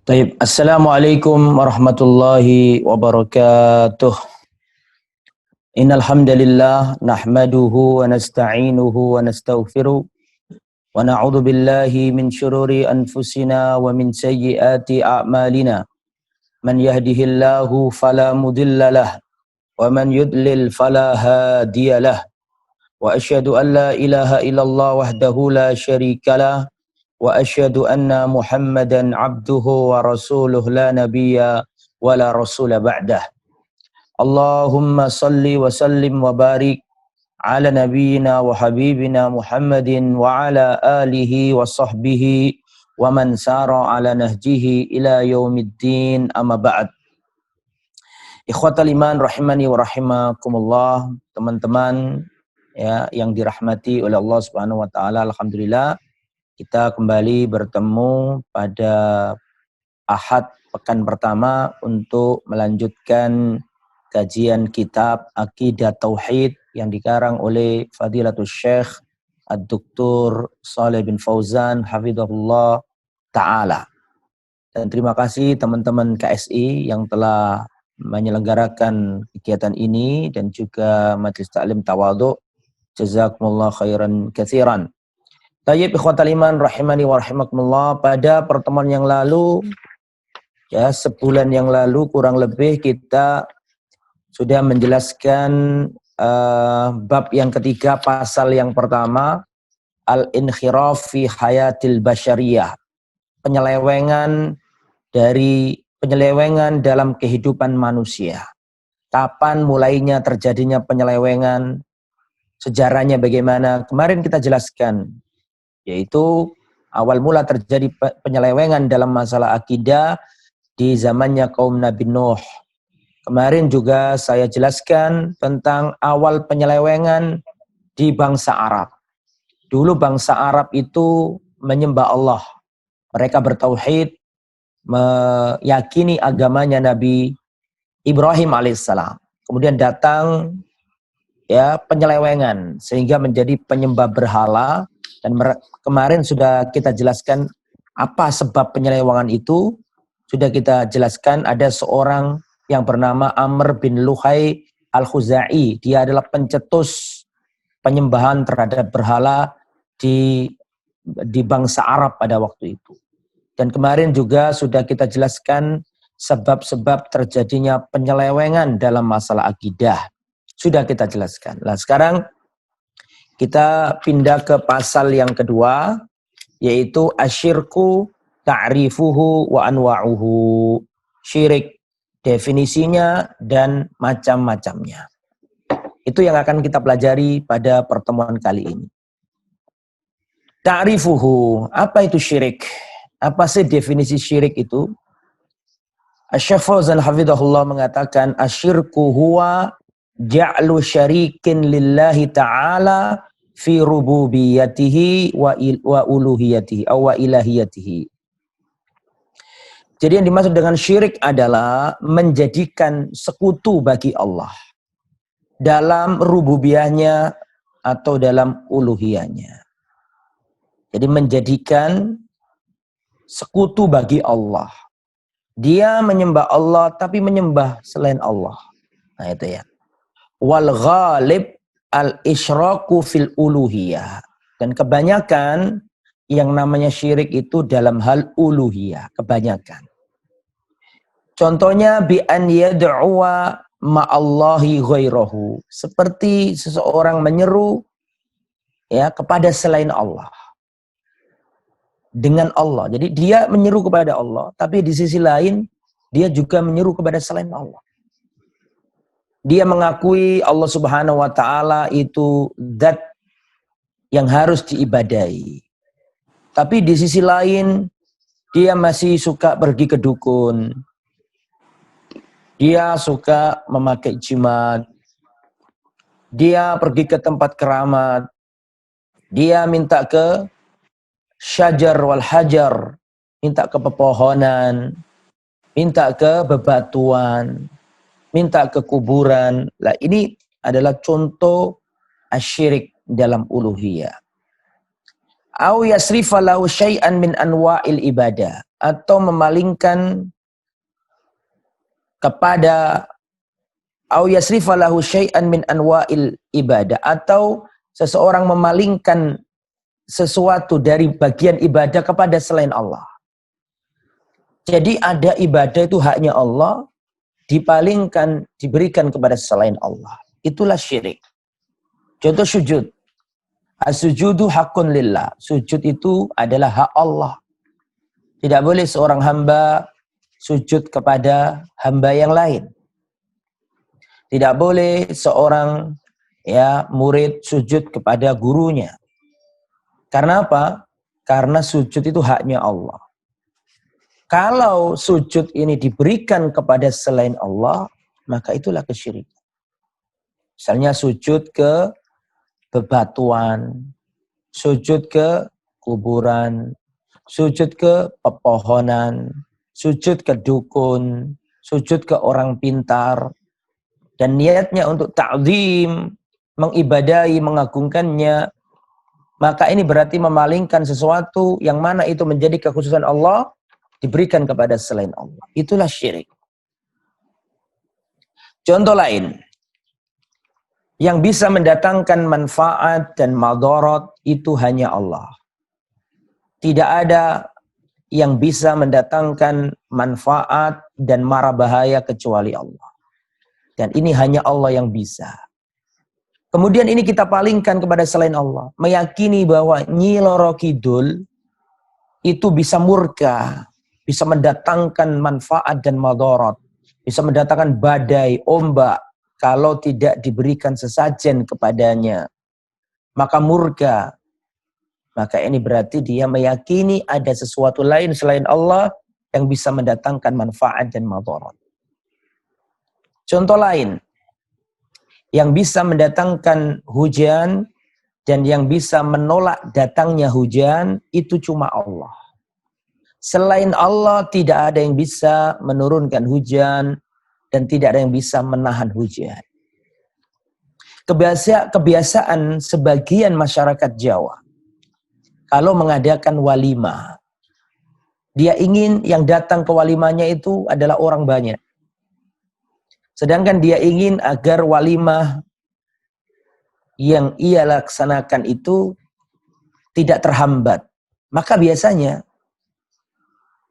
Taib. Assalamualaikum warahmatullahi wabarakatuh. Innal hamdalillah nahmaduhu wa nasta'inuhu wa nastaghfiruh wa na'udzu billahi min syururi anfusina wa min sayyiati a'malina. Man yahdihillahu fala mudhillalah wa man yudlil fala hadiyalah. Wa asyhadu an la ilaha illallah wahdahu la syarikalah wa asyhadu anna Muhammadan abduhu wa rasuluh la nabiyya wa la rasula ba'dah. Allahumma salli wa sallim wa barik ala nabiyyina wa habibina Muhammadin wa ala alihi wa sahbihi wa man sara ala nahjihi ila yaumiddin, amma ba'd. Ikhwatal iman rahimani wa rahimakumullah, teman-teman ya yang dirahmati oleh Allah Subhanahu wa taala. Alhamdulillah kita kembali bertemu pada Ahad pekan pertama untuk melanjutkan kajian kitab Aqidah Tauhid yang dikarang oleh Fadilatul Syekh Ad-Doktor Shalih bin Fauzan hafizahullah ta'ala. Dan terima kasih teman-teman KSI yang telah menyelenggarakan kegiatan ini dan juga Majelis Ta'lim Tawadhu. Jazakumullah khairan katsiran. Tayyib ikhwatal iman rahimani wa rahimakumullah, pada pertemuan yang lalu ya sebulan yang lalu kurang lebih kita sudah menjelaskan bab yang ketiga, pasal yang pertama, al-inkhiraf fi hayatil basyariyah, penyelewengan dalam kehidupan manusia. Kapan mulainya terjadinya penyelewengan, sejarahnya bagaimana, kemarin kita jelaskan, yaitu awal mula terjadi penyelewengan dalam masalah akidah di zamannya kaum Nabi Nuh. Kemarin juga saya jelaskan tentang awal penyelewengan di bangsa Arab. Dulu bangsa Arab itu menyembah Allah. Mereka bertauhid, meyakini agamanya Nabi Ibrahim alaihissalam. Kemudian datang ya penyelewengan sehingga menjadi penyembah berhala. Dan kemarin sudah kita jelaskan apa sebab penyelewengan itu. Sudah kita jelaskan ada seorang yang bernama Amr bin Luhai al-Khuzai. Dia adalah pencetus penyembahan terhadap berhala di bangsa Arab pada waktu itu. Dan kemarin juga sudah kita jelaskan sebab-sebab terjadinya penyelewengan dalam masalah akidah. Sudah kita jelaskan. Nah sekarang kita pindah ke pasal yang kedua, yaitu asyirku ta'rifuhu wa anwa'uhu. Syirik, definisinya dan macam-macamnya. Itu yang akan kita pelajari pada pertemuan kali ini. Ta'rifuhu, apa itu syirik? Apa sih definisi syirik itu? Asy-Syaikh Fauzan hafizahullah mengatakan asyirku huwa ja'lu syarikin lillahi ta'ala fi rububiyatihi wa uluhiyatihi wa ilahiyatihi. Jadi yang dimaksud dengan syirik adalah menjadikan sekutu bagi Allah dalam rububiyahnya atau dalam uluhiyahnya. Jadi menjadikan sekutu bagi Allah. Dia menyembah Allah tapi menyembah selain Allah. Nah itu ya. Wal ghalib al-isyraku fil uluhiyah. Dan kebanyakan yang namanya syirik itu dalam hal uluhiyah. Kebanyakan. Contohnya bi an yad'uwa ma'allahi ghairahu. Seperti seseorang menyeru ya kepada selain Allah. Dengan Allah. Jadi dia menyeru kepada Allah, tapi di sisi lain dia juga menyeru kepada selain Allah. Dia mengakui Allah Subhanahu wa taala itu zat yang harus diibadahi. Tapi di sisi lain dia masih suka pergi ke dukun. Dia suka memakai jimat. Dia pergi ke tempat keramat. Dia minta ke syajar wal hajar, minta ke pepohonan, minta ke bebatuan, minta ke kuburan. Lah ini adalah contoh asyirik dalam uluhiyah. Au yasrifa lahu syai'an min anwa'il ibadah, atau memalingkan kepada au yasrifa lahu syai'an min anwa'il ibadah, atau seseorang memalingkan sesuatu dari bagian ibadah kepada selain Allah. Jadi ada ibadah itu haknya Allah, dipalingkan, diberikan kepada selain Allah. Itulah syirik. Contoh sujud. As-sujudu haqqun lillah. Sujud itu adalah hak Allah. Tidak boleh seorang hamba sujud kepada hamba yang lain. Tidak boleh seorang murid sujud kepada gurunya. Karena apa? Karena sujud itu haknya Allah. Kalau sujud ini diberikan kepada selain Allah, maka itulah kesyirikan. Misalnya sujud ke bebatuan, sujud ke kuburan, sujud ke pepohonan, sujud ke dukun, sujud ke orang pintar, dan niatnya untuk ta'zim, mengibadahi, mengagungkannya, maka ini berarti memalingkan sesuatu yang mana itu menjadi kekhususan Allah, diberikan kepada selain Allah. Itulah syirik. Contoh lain, yang bisa mendatangkan manfaat dan madarat itu hanya Allah. Tidak ada yang bisa mendatangkan manfaat dan mara bahaya kecuali Allah. Dan ini hanya Allah yang bisa. Kemudian ini kita palingkan kepada selain Allah. Meyakini bahwa Nyi Loro Kidul itu bisa murka, bisa mendatangkan manfaat dan madarat, bisa mendatangkan badai, ombak, kalau tidak diberikan sesajen kepadanya, maka murka. Maka ini berarti dia meyakini ada sesuatu lain selain Allah yang bisa mendatangkan manfaat dan madarat. Contoh lain, yang bisa mendatangkan hujan dan yang bisa menolak datangnya hujan itu cuma Allah. Selain Allah tidak ada yang bisa menurunkan hujan dan tidak ada yang bisa menahan hujan. Kebiasaan sebagian masyarakat Jawa, kalau mengadakan walimah, dia ingin yang datang ke walimahnya itu adalah orang banyak. Sedangkan dia ingin agar walimah yang ia laksanakan itu tidak terhambat. Maka biasanya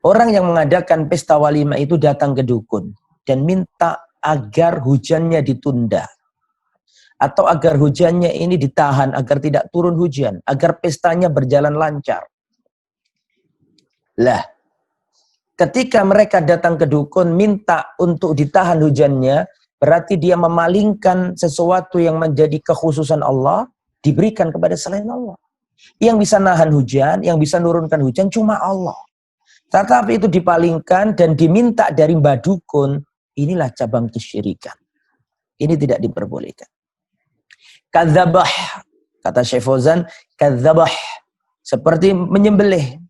orang yang mengadakan pesta walimah itu datang ke dukun dan minta agar hujannya ditunda. Atau agar hujannya ini ditahan, agar tidak turun hujan. Agar pestanya berjalan lancar. Lah, ketika mereka datang ke dukun minta untuk ditahan hujannya, berarti dia memalingkan sesuatu yang menjadi kekhususan Allah, diberikan kepada selain Allah. Yang bisa nahan hujan, yang bisa nurunkan hujan cuma Allah. Tetapi itu dipalingkan dan diminta dari mbah dukun, inilah cabang kesyirikan. Ini tidak diperbolehkan. Kadzabah, kata Syekh Fauzan, kadzabah, seperti menyembelih.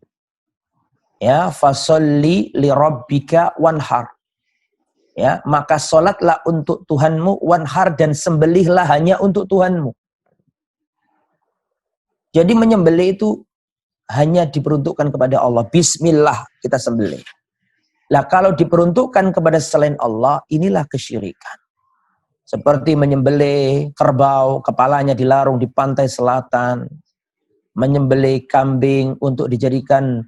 Ya, fasolli li rabbika wanhar. Ya, maka salatlah untuk Tuhanmu, wanhar, dan sembelihlah hanya untuk Tuhanmu. Jadi menyembelih itu hanya diperuntukkan kepada Allah. Bismillah kita sembelih. Lah kalau diperuntukkan kepada selain Allah, inilah kesyirikan. Seperti menyembelih kerbau, kepalanya dilarung di pantai selatan. Menyembelih kambing untuk dijadikan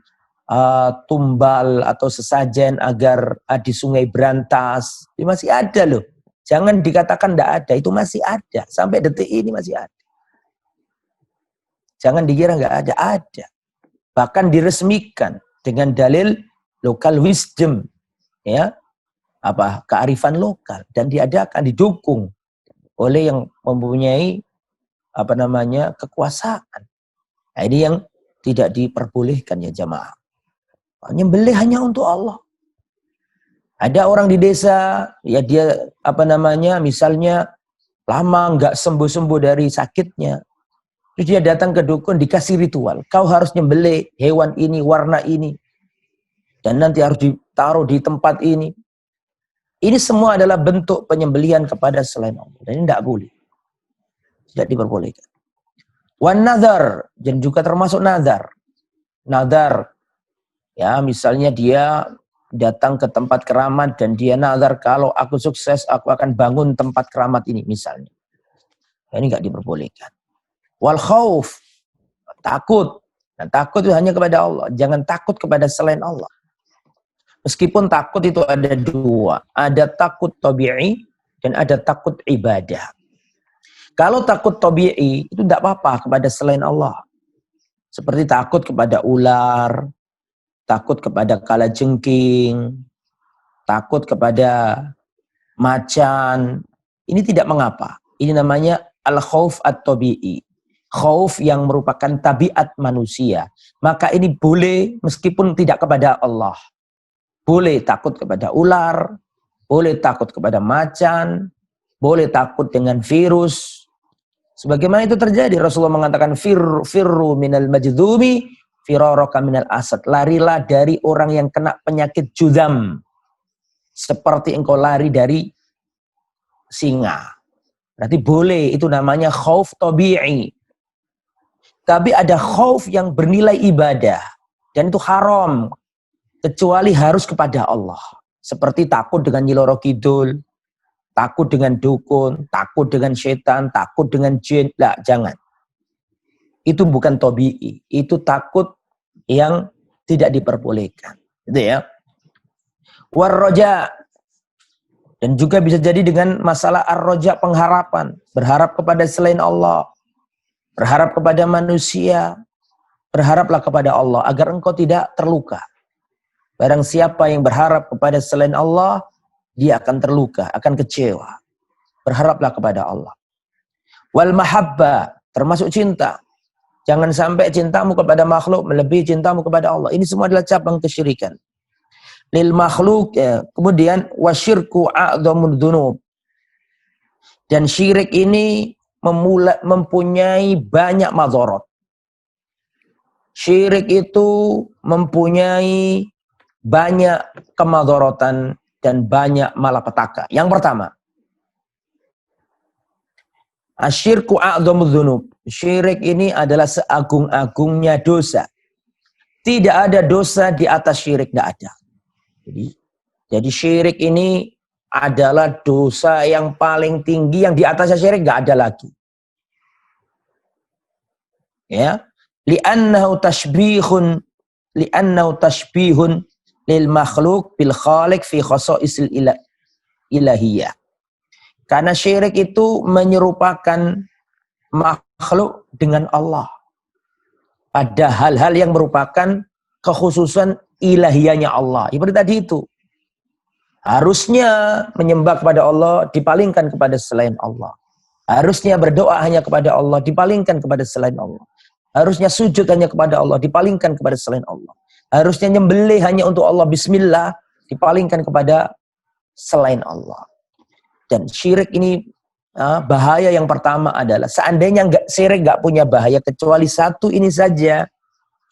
tumbal atau sesajen agar di sungai berantas. Ini masih ada loh. Jangan dikatakan tidak ada, itu masih ada. Sampai detik ini masih ada. Jangan dikira nggak ada, ada. Bahkan diresmikan dengan dalil local wisdom, ya, kearifan lokal, dan diadakan, didukung oleh yang mempunyai kekuasaan. Nah, ini yang tidak diperbolehkan ya jamaah. Nyembelih hanya untuk Allah. Ada orang di desa, ya dia misalnya lama nggak sembuh-sembuh dari sakitnya. Terus dia datang ke dukun, dikasih ritual. Kau harus nyembelih hewan ini, warna ini. Dan nanti harus ditaruh di tempat ini. Ini semua adalah bentuk penyembelihan kepada selain Allah. Dan ini tidak boleh. Tidak diperbolehkan. Wan nazar, dan juga termasuk nazar. Nazar, Ya, misalnya dia datang ke tempat keramat dan dia nazar kalau aku sukses aku akan bangun tempat keramat ini misalnya. Ini nggak diperbolehkan. Wal khauf, takut. Dan takut itu hanya kepada Allah. Jangan takut kepada selain Allah. Meskipun takut itu ada dua. Ada takut tabi'i dan ada takut ibadah. Kalau takut tabi'i itu tidak apa-apa kepada selain Allah. Seperti takut kepada ular, takut kepada kalajengking, takut kepada macan. Ini tidak mengapa. Ini namanya al-khauf at-tabi'i. Khauf yang merupakan tabiat manusia. Maka ini boleh meskipun tidak kepada Allah. Boleh takut kepada ular, boleh takut kepada macan, boleh takut dengan virus. Sebagaimana itu terjadi, Rasulullah mengatakan firru minal majdumi firaraka minal asad. Larilah dari orang yang kena penyakit juzam. Seperti engkau lari dari singa. Berarti boleh, itu namanya khauf tabi'i. Tapi ada khauf yang bernilai ibadah. Dan itu haram. Kecuali harus kepada Allah. Seperti takut dengan Nyi Roro Kidul, takut dengan dukun, takut dengan setan, takut dengan jin. Lah, jangan. Itu bukan tabi'i. Itu takut yang tidak diperbolehkan. Gitu ya. Warroja. Dan juga bisa jadi dengan masalah ar-roja, pengharapan. Berharap kepada selain Allah. Berharap kepada manusia. Berharaplah kepada Allah agar engkau tidak terluka. Barang siapa yang berharap kepada selain Allah, dia akan terluka, akan kecewa. Berharaplah kepada Allah. Wal mahabba, termasuk cinta. Jangan sampai cintamu kepada makhluk melebihi cintamu kepada Allah. Ini semua adalah cabang kesyirikan. Lil makhluk, ya. Kemudian wasyirku a'dhamud dzunub. Dan syirik ini mempunyai banyak madharat. Syirik itu mempunyai banyak kemadharatan dan banyak malapetaka. Yang pertama, asyirku a'dhamudz dzunub. Syirik ini adalah seagung-agungnya dosa. Tidak ada dosa di atas syirik, tidak ada. Jadi syirik ini adalah dosa yang paling tinggi, yang di atasnya syirik nggak ada lagi. Ya, li'annahu tashbihun lil makhluk bil khaliq fi khasaisil ilahiyah. Karena syirik itu menyerupakan makhluk dengan Allah pada hal-hal yang merupakan kekhususan ilahiyahnya Allah. Seperti tadi itu. Harusnya menyembah kepada Allah dipalingkan kepada selain Allah. Harusnya berdoa hanya kepada Allah dipalingkan kepada selain Allah. Harusnya sujud hanya kepada Allah dipalingkan kepada selain Allah. Harusnya nyembelih hanya untuk Allah bismillah dipalingkan kepada selain Allah. Dan syirik ini bahaya yang pertama adalah seandainya syirik nggak punya bahaya kecuali satu ini saja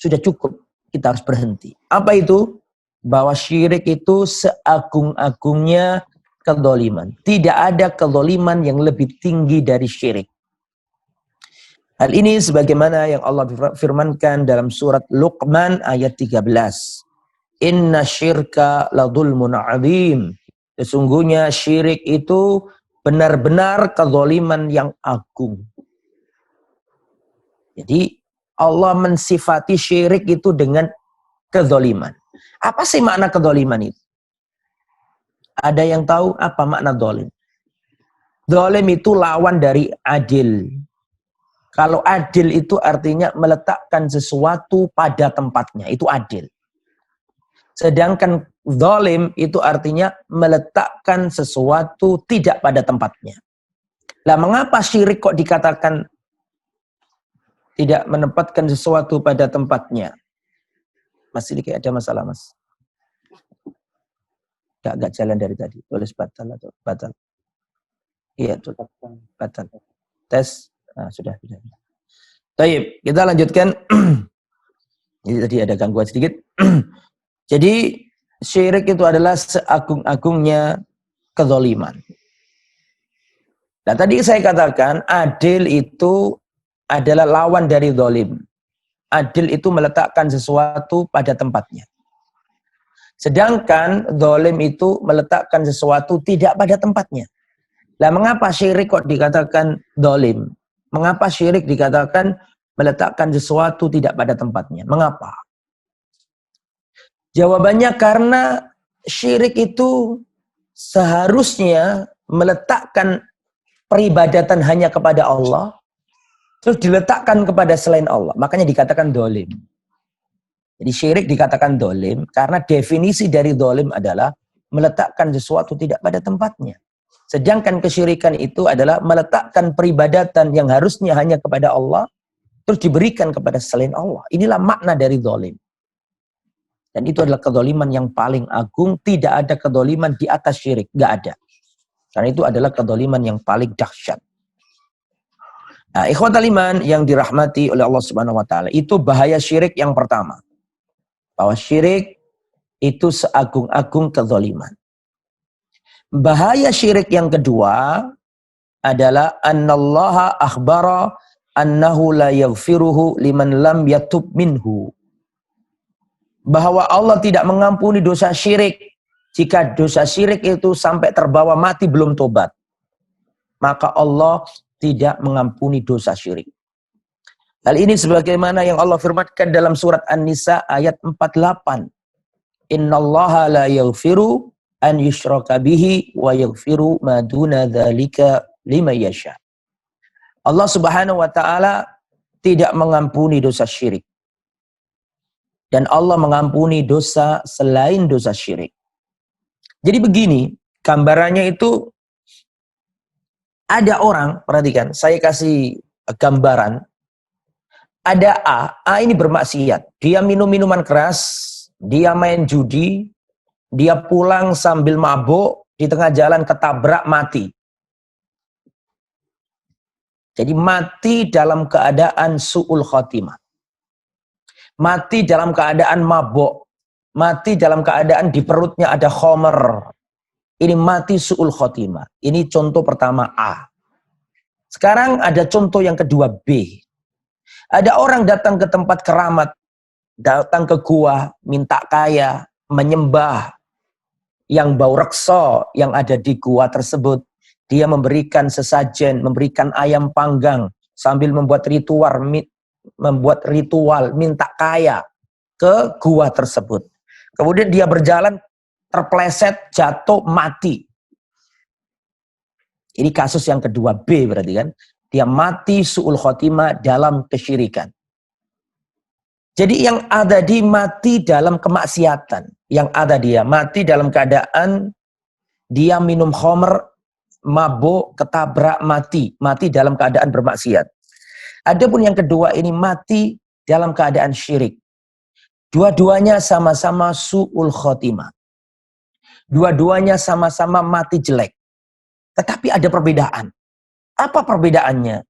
sudah cukup, kita harus berhenti. Apa itu? Bahwa syirik itu seagung-agungnya kezaliman. Tidak ada kezaliman yang lebih tinggi dari syirik. Hal ini sebagaimana yang Allah firmankan dalam surat Luqman ayat 13. Inna syirka la dzulmun 'adzim. Sesungguhnya syirik itu benar-benar kezaliman yang agung. Jadi Allah mensifati syirik itu dengan kezaliman. Apa sih makna kezaliman itu? Ada yang tahu apa makna zalim? Zalim itu lawan dari adil. Kalau adil itu artinya meletakkan sesuatu pada tempatnya, itu adil. Sedangkan zalim itu artinya meletakkan sesuatu tidak pada tempatnya. Lah mengapa syirik kok dikatakan tidak menempatkan sesuatu pada tempatnya? Mas ini kayak ada masalah, Mas. Gak jalan dari tadi. Tulis batal atau batal. Iya, tuh. Batal. Tes. Nah, sudah. Baik, kita lanjutkan. Jadi tadi ada gangguan sedikit. Jadi syirik itu adalah seagung-agungnya kezaliman. Nah, tadi saya katakan adil itu adalah lawan dari zalim. Adil itu meletakkan sesuatu pada tempatnya. Sedangkan dolim itu meletakkan sesuatu tidak pada tempatnya. Lah mengapa syirik kok dikatakan dolim? Mengapa syirik dikatakan meletakkan sesuatu tidak pada tempatnya? Mengapa? Jawabannya karena syirik itu seharusnya meletakkan peribadatan hanya kepada Allah, terus diletakkan kepada selain Allah. Makanya dikatakan dolim. Jadi syirik dikatakan dolim karena definisi dari dolim adalah meletakkan sesuatu tidak pada tempatnya. Sedangkan kesyirikan itu adalah meletakkan peribadatan yang harusnya hanya kepada Allah, terus diberikan kepada selain Allah. Inilah makna dari dolim. Dan itu adalah kedoliman yang paling agung. Tidak ada kedoliman di atas syirik. Nggak ada. Karena itu adalah kedoliman yang paling dahsyat. Nah, ikhwatal iman yang dirahmati oleh Allah Subhanahu wa taala, itu bahaya syirik yang pertama. Bahwa syirik itu seagung-agung kezaliman. Bahaya syirik yang kedua adalah annallaha akhbara annahu la yaghfiruhu liman lam yatub minhu. Bahwa Allah tidak mengampuni dosa syirik jika dosa syirik itu sampai terbawa mati belum tobat. Maka Allah tidak mengampuni dosa syirik. Hal ini sebagaimana yang Allah firmankan dalam surat An-Nisa ayat 48. Innallaha la yaghfiru an yushraka bihi wa yaghfiru ma duna dzalika liman yasha. Allah Subhanahu wa taala tidak mengampuni dosa syirik. Dan Allah mengampuni dosa selain dosa syirik. Jadi begini, gambarannya itu ada orang, perhatikan, saya kasih gambaran. Ada A ini bermaksiat. Dia minum minuman keras, dia main judi, dia pulang sambil mabuk, di tengah jalan ketabrak mati. Jadi mati dalam keadaan su'ul khotimah. Mati dalam keadaan mabuk. Mati dalam keadaan di perutnya ada khomer. Ini mati su'ul khotimah. Ini contoh pertama A. Sekarang ada contoh yang kedua B. Ada orang datang ke tempat keramat, datang ke gua, minta kaya, menyembah yang bau reksa yang ada di gua tersebut. Dia memberikan sesajen, memberikan ayam panggang, sambil membuat ritual minta kaya ke gua tersebut. Kemudian dia berjalan, terpleset, jatuh, mati. Ini kasus yang kedua B berarti kan. Dia mati su'ul khotimah dalam kesyirikan. Jadi yang ada di mati dalam kemaksiatan. Yang ada dia mati dalam keadaan dia minum khamr, mabuk, ketabrak, mati. Mati dalam keadaan bermaksiat. Adapun yang kedua ini mati dalam keadaan syirik. Dua-duanya sama-sama su'ul khotimah. Dua-duanya sama-sama mati jelek. Tetapi ada perbedaan. Apa perbedaannya?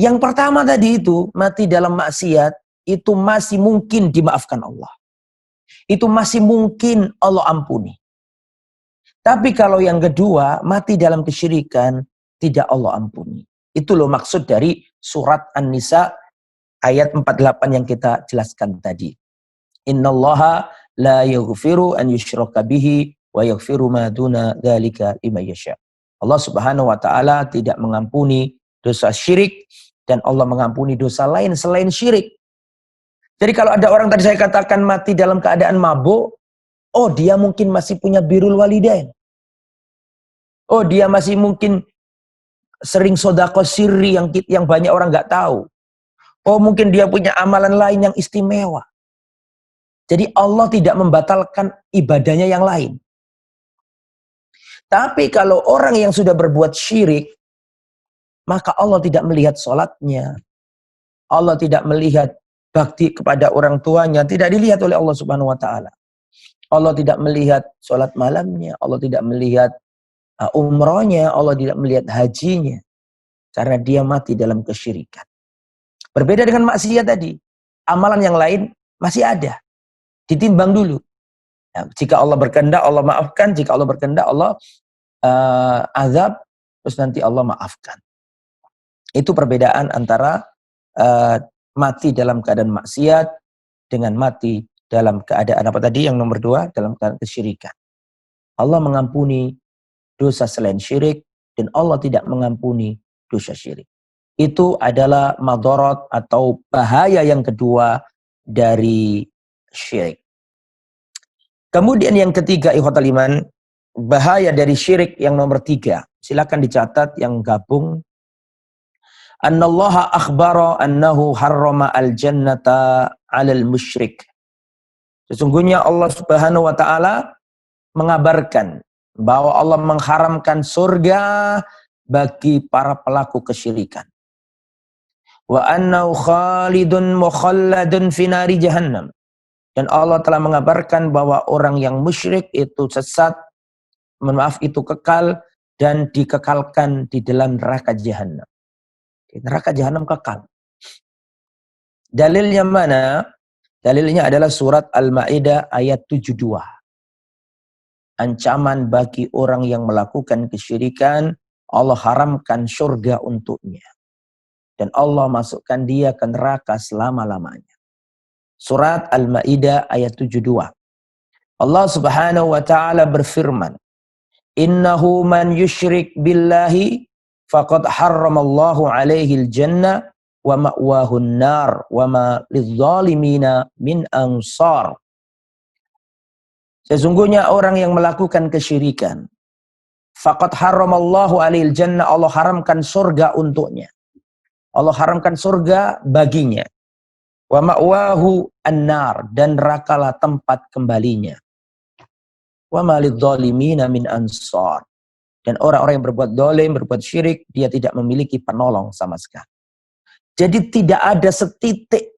Yang pertama tadi itu, mati dalam maksiat, itu masih mungkin dimaafkan Allah. Itu masih mungkin Allah ampuni. Tapi kalau yang kedua, mati dalam kesyirikan, tidak Allah ampuni. Itu loh maksud dari surat An-Nisa ayat 48 yang kita jelaskan tadi. Innallaha la yaghfiru an yushraka bihi wa yaghfiru ma duna dzalika liman yasha. Allah Subhanahu wa taala tidak mengampuni dosa syirik dan Allah mengampuni dosa lain selain syirik. Jadi kalau ada orang tadi saya katakan mati dalam keadaan mabuk, oh dia mungkin masih punya birrul walidain. Oh dia masih mungkin sering sedekah sirri yang banyak orang nggak tahu. Oh mungkin dia punya amalan lain yang istimewa. Jadi Allah tidak membatalkan ibadahnya yang lain. Tapi kalau orang yang sudah berbuat syirik, maka Allah tidak melihat sholatnya. Allah tidak melihat bakti kepada orang tuanya. Tidak dilihat oleh Allah Subhanahu wa ta'ala. Allah tidak melihat sholat malamnya. Allah tidak melihat umrohnya. Allah tidak melihat hajinya. Karena dia mati dalam kesyirikan. Berbeda dengan maksiat tadi. Amalan yang lain masih ada. Ditimbang dulu. Nah, jika Allah berkehendak, Allah maafkan. Jika Allah berkehendak, Allah azab. Terus nanti Allah maafkan. Itu perbedaan antara mati dalam keadaan maksiat dengan mati dalam keadaan apa tadi? Yang nomor 2, dalam keadaan kesyirikan. Allah mengampuni dosa selain syirik, dan Allah tidak mengampuni dosa syirik. Itu adalah madarat atau bahaya yang kedua dari syirik. Kemudian yang ketiga, ikhwatal iman, bahaya dari syirik yang nomor 3. Silakan dicatat yang gabung. Annallaha akhbara annahu harrama al-jannata 'alal musyrik. Sesungguhnya Allah Subhanahu wa taala mengabarkan bahwa Allah mengharamkan surga bagi para pelaku kesyirikan. Wa annahu khalidun mukhalladun fi nari jahannam. Dan Allah telah mengabarkan bahwa orang yang musyrik itu sesat, itu kekal dan dikekalkan di dalam neraka jahanam. Neraka jahanam kekal. Dalilnya mana? Dalilnya adalah surat Al-Maidah ayat 72. Ancaman bagi orang yang melakukan kesyirikan, Allah haramkan surga untuknya. Dan Allah masukkan dia ke neraka selama-lamanya. Surat Al-Maidah ayat 72. Allah Subhanahu wa taala berfirman, "Innahu man yusyrik billahi faqad harramallahu 'alaihi al-jannah wa ma'wahu an-nar wa ma lidh-dhalimina min ansar." Sesungguhnya orang yang melakukan kesyirikan, faqad harramallahu 'alaihi al-jannah, Allah haramkan surga untuknya. Allah haramkan surga baginya. Wa ma'wahu an-nar, dan nerakalah tempat kembalinya. Wa ma lidh-dhalimina min ansar. Dan orang-orang yang berbuat dolim, berbuat syirik, dia tidak memiliki penolong sama sekali. Jadi tidak ada setitik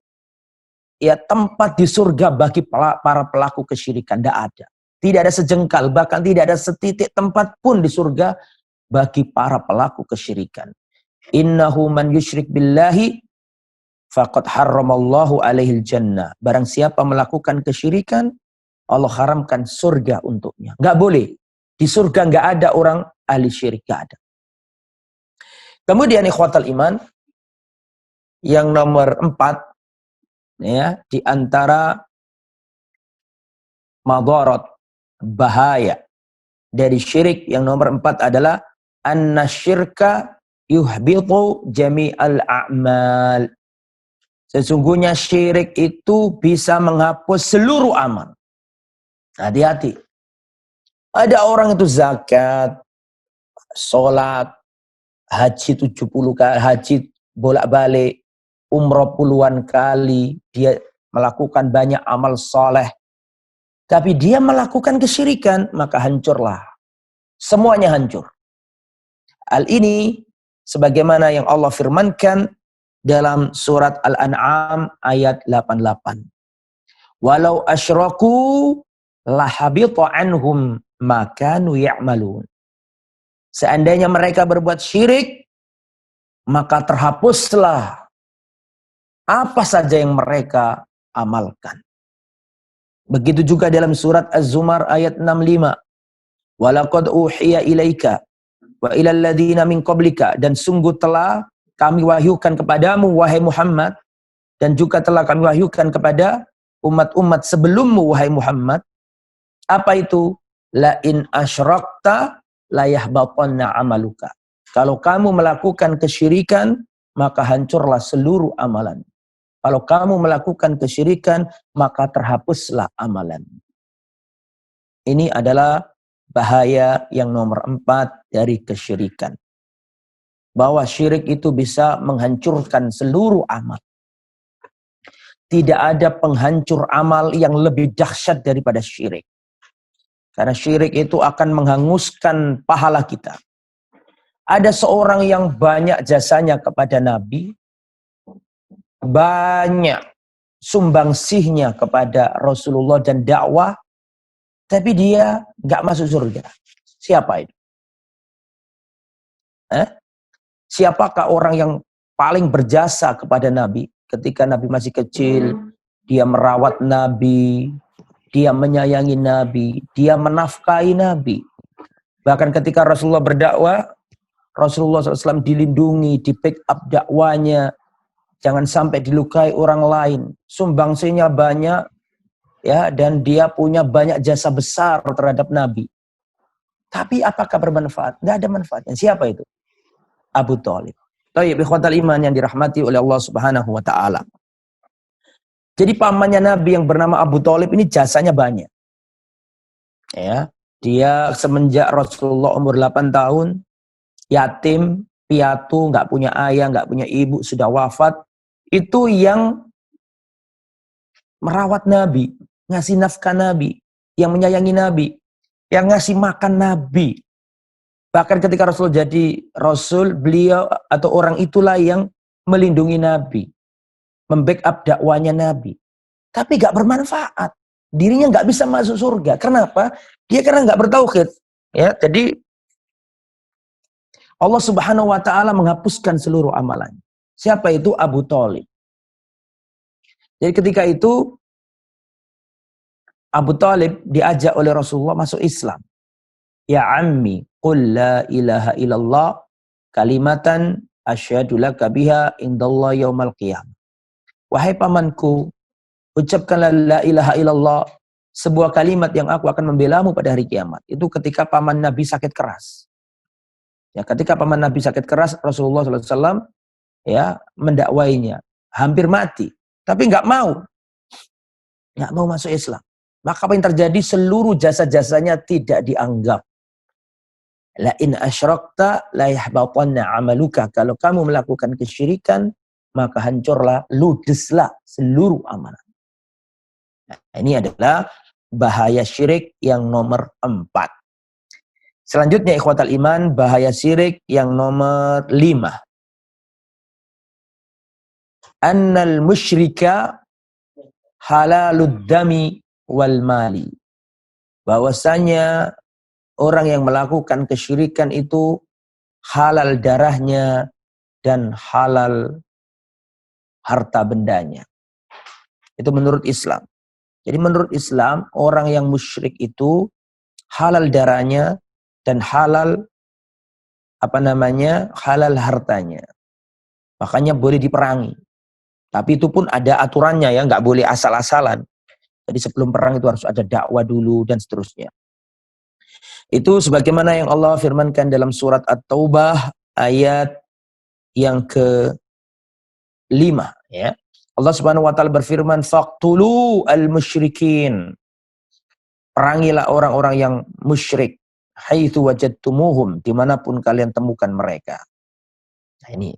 tempat di surga bagi para pelaku kesyirikan. Tidak ada. Tidak ada sejengkal, bahkan tidak ada setitik tempat pun di surga bagi para pelaku kesyirikan. Innahu man yusyrik billahi faqad harramallahu 'alaihil jannah. Barang siapa melakukan kesyirikan, Allah haramkan surga untuknya. Enggak boleh. Di surga enggak ada orang ahli syirik, enggak ada. Kemudian ikhwatal iman, yang nomor 4 ya, di antara madarat, bahaya dari syirik yang nomor 4 adalah annasyirka yuhbitu jami'al a'mal. Sesungguhnya syirik itu bisa menghapus seluruh amal. Hati-hati. Ada orang itu zakat, sholat, haji 70 kali, haji bolak-balik, umroh puluhan kali, dia melakukan banyak amal soleh. Tapi dia melakukan kesyirikan, maka hancurlah. Semuanya hancur. Hal ini sebagaimana yang Allah firmankan dalam surat Al-An'am ayat 88. Walau asyraku lahabita anhum ma kanu ya'malun. Seandainya mereka berbuat syirik, maka terhapuslah apa saja yang mereka amalkan. Begitu juga dalam surat Az-Zumar ayat 65. Walaqad uhiya ilaika wa ilal ladzina min qablika, dan sungguh telah kami wahyukan kepadamu wahai Muhammad, dan juga telah kami wahyukan kepada umat-umat sebelummu wahai Muhammad. Apa itu? La in asyrakta la yahbatanna amaluka. Kalau kamu melakukan kesyirikan, maka hancurlah seluruh amalan. Kalau kamu melakukan kesyirikan, maka terhapuslah amalan. Ini adalah bahaya yang nomor 4 dari kesyirikan. Bahwa syirik itu bisa menghancurkan seluruh amal. Tidak ada penghancur amal yang lebih dahsyat daripada syirik. Karena syirik itu akan menghanguskan pahala kita. Ada seorang yang banyak jasanya kepada Nabi, banyak sumbangsihnya kepada Rasulullah dan dakwah, tapi dia nggak masuk surga. Siapa itu? Siapakah orang yang paling berjasa kepada Nabi? Ketika Nabi masih kecil, dia merawat Nabi, dia menyayangi Nabi, dia menafkahi Nabi. Bahkan ketika Rasulullah berdakwah, Rasulullah SAW dilindungi, di backup dakwanya, jangan sampai dilukai orang lain. Sumbangsihnya banyak, ya, dan dia punya banyak jasa besar terhadap Nabi. Tapi apakah bermanfaat? Nggak ada manfaatnya. Siapa itu? Abu Thalib. Tayyib, ikhwatal iman yang dirahmati oleh Allah Subhanahu wa taala. Jadi pamannya Nabi yang bernama Abu Thalib ini jasanya banyak. Ya, dia semenjak Rasulullah umur 8 tahun, yatim, piatu, nggak punya ayah, nggak punya ibu, sudah wafat. Itu yang merawat Nabi, ngasih nafkah Nabi, yang menyayangi Nabi, yang ngasih makan Nabi. Bahkan ketika Rasul jadi Rasul, beliau atau orang itulah yang melindungi Nabi, membackup dakwanya Nabi. Tapi gak bermanfaat. Dirinya gak bisa masuk surga. Kenapa? Dia karena gak bertauhid. Ya, jadi Allah Subhanahu wa taala menghapuskan seluruh amalan. Siapa itu? Abu Thalib. Jadi ketika itu Abu Thalib diajak oleh Rasulullah masuk Islam. Ya ammi, qul la ilaha illallah kalimatan asyhadu laka biha indallah yaumal qiyamah. Wahai pamanku, ucapkanlah la ilaha illallah, sebuah kalimat yang aku akan membelamu pada hari kiamat. Itu ketika paman Nabi sakit keras. Ya, ketika paman Nabi sakit keras, Rasulullah SAW ya mendakwainya, hampir mati, tapi nggak mau masuk Islam. Maka apa yang terjadi? Seluruh jasa-jasanya tidak dianggap. La in asyrakta la yahbatanna amaluka. Kalau kamu melakukan kesyirikan, maka hancurlah, ludeslah seluruh amalan. Nah, ini adalah bahaya syirik yang nomor 4. Selanjutnya ikhwatal iman, bahaya syirik yang nomor 5. Annal musyrika halalud dami wal mali. Bahwasanya orang yang melakukan kesyirikan itu halal darahnya dan halal harta bendanya. Itu menurut Islam. Jadi menurut Islam, orang yang musyrik itu halal darahnya dan halal halal hartanya. Makanya boleh diperangi. Tapi itu pun ada aturannya ya, nggak boleh asal-asalan. Jadi sebelum perang itu harus ada dakwah dulu dan seterusnya. Itu sebagaimana yang Allah firmankan dalam surat At-Taubah ayat yang ke-5 ya. Allah Subhanahu wa taala berfirman, faqtulu al-musyrikin. Perangilah orang-orang yang musyrik, haitsu wajadtumuhum, dimanapun kalian temukan mereka. Nah ini.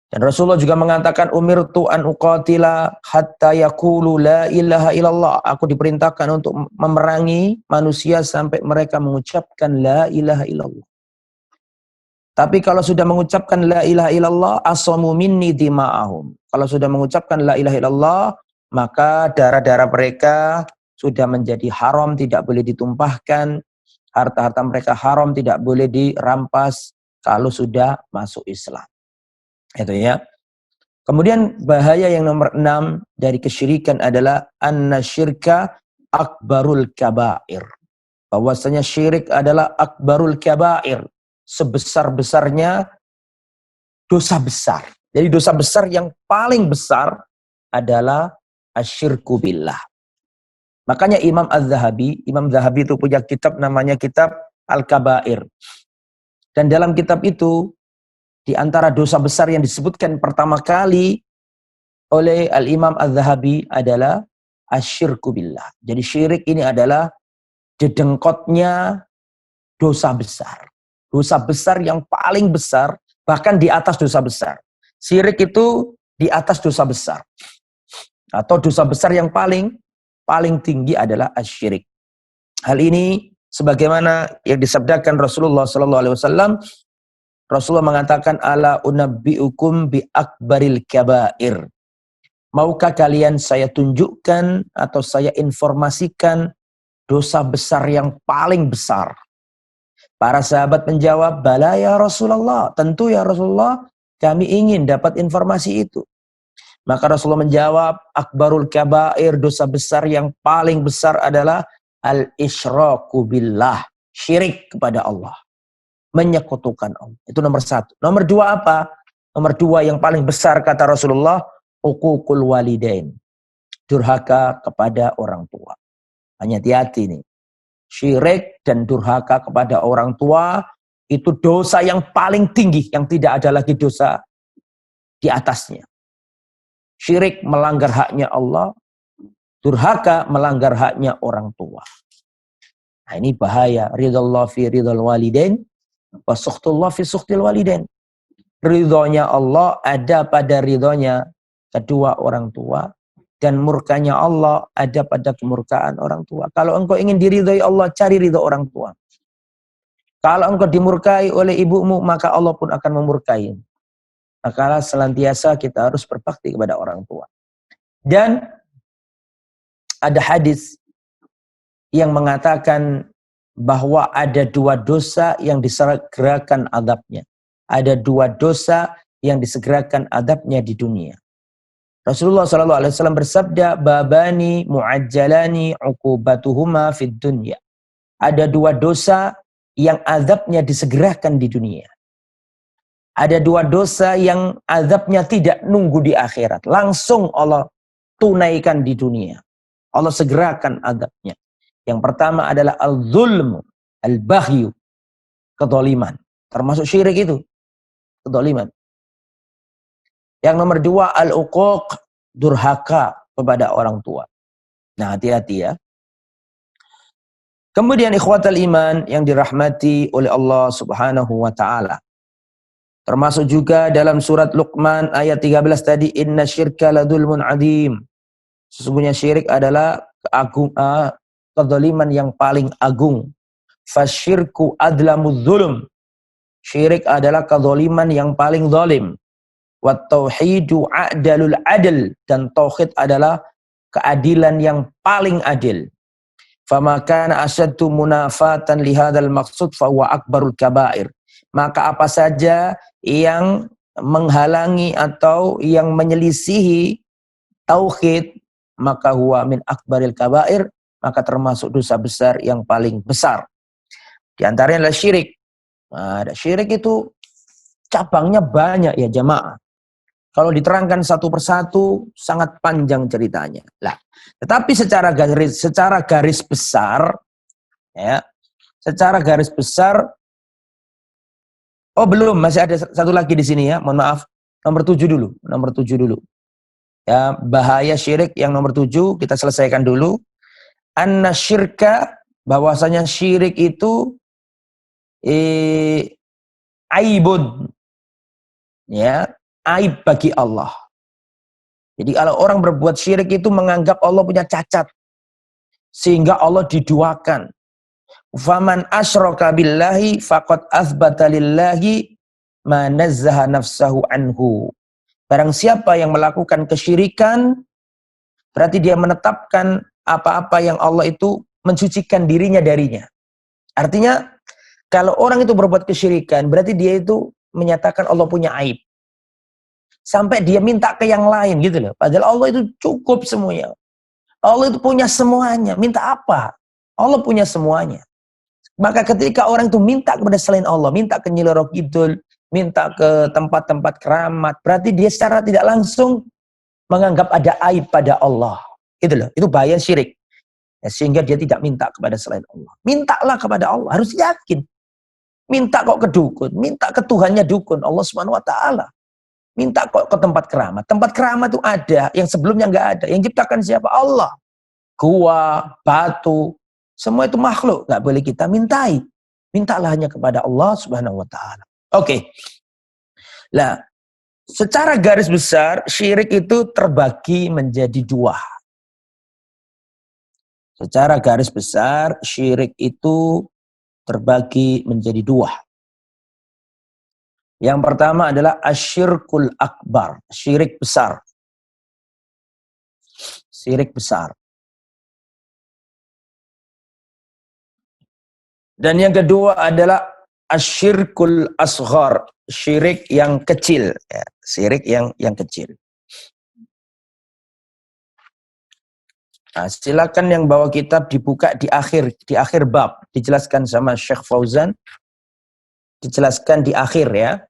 Dan Rasulullah juga mengatakan, umirtu an uqatila hatta yaqulu la ilaha illallah. Aku diperintahkan untuk memerangi manusia sampai mereka mengucapkan la ilaha illallah. Tapi kalau sudah mengucapkan la ilaha illallah, asamu minni dima'ahum. Kalau sudah mengucapkan la ilaha illallah, maka darah-darah mereka sudah menjadi haram, tidak boleh ditumpahkan. Harta-harta mereka haram, tidak boleh dirampas kalau sudah masuk Islam. Itu ya. Kemudian bahaya yang nomor 6 dari kesyirikan adalah annasyirka akbarul kabair. Bahwasanya syirik adalah akbarul kabair, sebesar-besarnya dosa besar. Jadi dosa besar yang paling besar adalah asyirku billah. Makanya Imam Az-Zahabi itu punya kitab namanya kitab Al-Kabair. Dan dalam kitab itu di antara dosa besar yang disebutkan pertama kali oleh Al-Imam Az-Zahabi adalah asyirku billah. Jadi syirik ini adalah dedengkotnya dosa besar. Dosa besar yang paling besar, bahkan di atas dosa besar. Syirik itu di atas dosa besar. Atau dosa besar yang paling tinggi adalah asyirik. Hal ini sebagaimana yang disabdakan Rasulullah SAW. Rasulullah mengatakan, ala unabbiukum bi akbaril kabair. Maukah kalian saya tunjukkan atau saya informasikan dosa besar yang paling besar? Para sahabat menjawab, bala ya Rasulullah. Tentu ya Rasulullah, kami ingin dapat informasi itu. Maka Rasulullah menjawab, akbarul kabair, dosa besar yang paling besar adalah al-isyraku billah, syirik kepada Allah. Menyekutukan Allah. Itu nomor 1. Nomor 2 apa? Nomor 2 yang paling besar kata Rasulullah, uququl walidain. durhaka kepada orang tua. Hanya hati-hati nih. Syirik dan durhaka kepada orang tua itu dosa yang paling tinggi, yang tidak ada lagi dosa di atasnya. Syirik melanggar haknya Allah, durhaka melanggar haknya orang tua. Nah, ini bahaya. Ridallah fi ridal walidain, wa sukhtullah fi sukhtil walidain. Ridhonya Allah ada pada ridhonya kedua orang tua, dan murkanya Allah ada pada kemurkaan orang tua. Kalau engkau ingin diridhoi Allah, cari ridho orang tua. Kalau engkau dimurkai oleh ibumu, maka Allah pun akan memurkai. Maka senantiasa kita harus berbakti kepada orang tua. Dan ada hadis yang mengatakan bahwa ada dua dosa yang disegerakan adabnya. Ada dua dosa yang disegerakan adabnya di dunia. Rasulullah SAW bersabda, babani mu'ajjalani uqubatuhuma fid dunya. Ada dua dosa yang azabnya disegerakan di dunia. Ada dua dosa yang azabnya tidak nunggu di akhirat. Langsung Allah tunaikan di dunia. Allah segerakan azabnya. Yang pertama adalah al-zulm, al-baghyu, kezaliman. Termasuk syirik itu, kezaliman. Yang nomor dua, al-uquq, durhaka kepada orang tua. Nah, hati-hati ya. Kemudian ikhwatal iman yang dirahmati oleh Allah Subhanahu wa taala. Termasuk juga dalam surat Luqman ayat 13 tadi, inna syirka ladzulmun adzim. Sesungguhnya syirik adalah kezaliman yang paling agung. Fasyirku adlamudz zulm. Syirik adalah kezaliman yang paling zalim. Wat tauhidu a'dalul adl, dan tauhid adalah keadilan yang paling adil. Fama kana asyaddu munafatan li hadzal maqsud fa huwa akbarul kabair. Maka apa saja yang menghalangi atau yang menyelisihi tauhid, maka huwa min akbaril kabair, maka termasuk dosa besar yang paling besar. Di antaranya adalah syirik. Nah, syirik itu cabangnya banyak ya jamaah. Kalau diterangkan satu persatu sangat panjang ceritanya. Lah, tetapi secara garis besar ya, secara garis besar, oh belum, masih ada satu lagi di sini ya. Mohon maaf. Nomor 7 dulu, nomor 7 dulu. Ya, bahaya syirik yang nomor 7 kita selesaikan dulu. Anna syirka, bahwasanya syirik itu aibun. Ya, aib bagi Allah. Jadi kalau orang berbuat syirik itu menganggap Allah punya cacat, sehingga Allah diduakan. Faman asyraka billahi faqad athbata lillahi ma nazzaha nafsahu anhu. Barang siapa yang melakukan kesyirikan, berarti dia menetapkan apa-apa yang Allah itu mensucikan dirinya darinya. Artinya, kalau orang itu berbuat kesyirikan, berarti dia itu menyatakan Allah punya aib. Sampai dia minta ke yang lain gitu loh. Padahal Allah itu cukup semuanya. Allah itu punya semuanya. Minta apa? Allah punya semuanya. Maka ketika orang itu minta kepada selain Allah, minta ke Nyi Roro Kidul, minta ke tempat-tempat keramat, berarti dia secara tidak langsung menganggap ada aib pada Allah. Gitu loh. Itu bahaya syirik. Ya, sehingga dia tidak minta kepada selain Allah. Mintalah kepada Allah. Harus yakin. Minta kok ke dukun. Minta ke Tuhannya dukun. Allah Subhanahu wa ta'ala. Minta kok ke tempat keramat. Tempat keramat itu ada, yang sebelumnya nggak ada. Yang ciptakan siapa? Allah. Gua, batu, semua itu makhluk. Nggak boleh kita mintai. Mintalah hanya kepada Allah Subhanahu wa ta'ala. Oke. Nah, secara garis besar, syirik itu terbagi menjadi dua. Secara garis besar, syirik itu terbagi menjadi dua. Yang pertama adalah asyirkul akbar, syirik besar. Syirik besar. Dan yang kedua adalah asyirkul asghar, syirik yang kecil, ya, syirik yang kecil. Nah, silakan yang bawa kitab dibuka di akhir bab, dijelaskan sama Syekh Fauzan. Dijelaskan di akhir ya.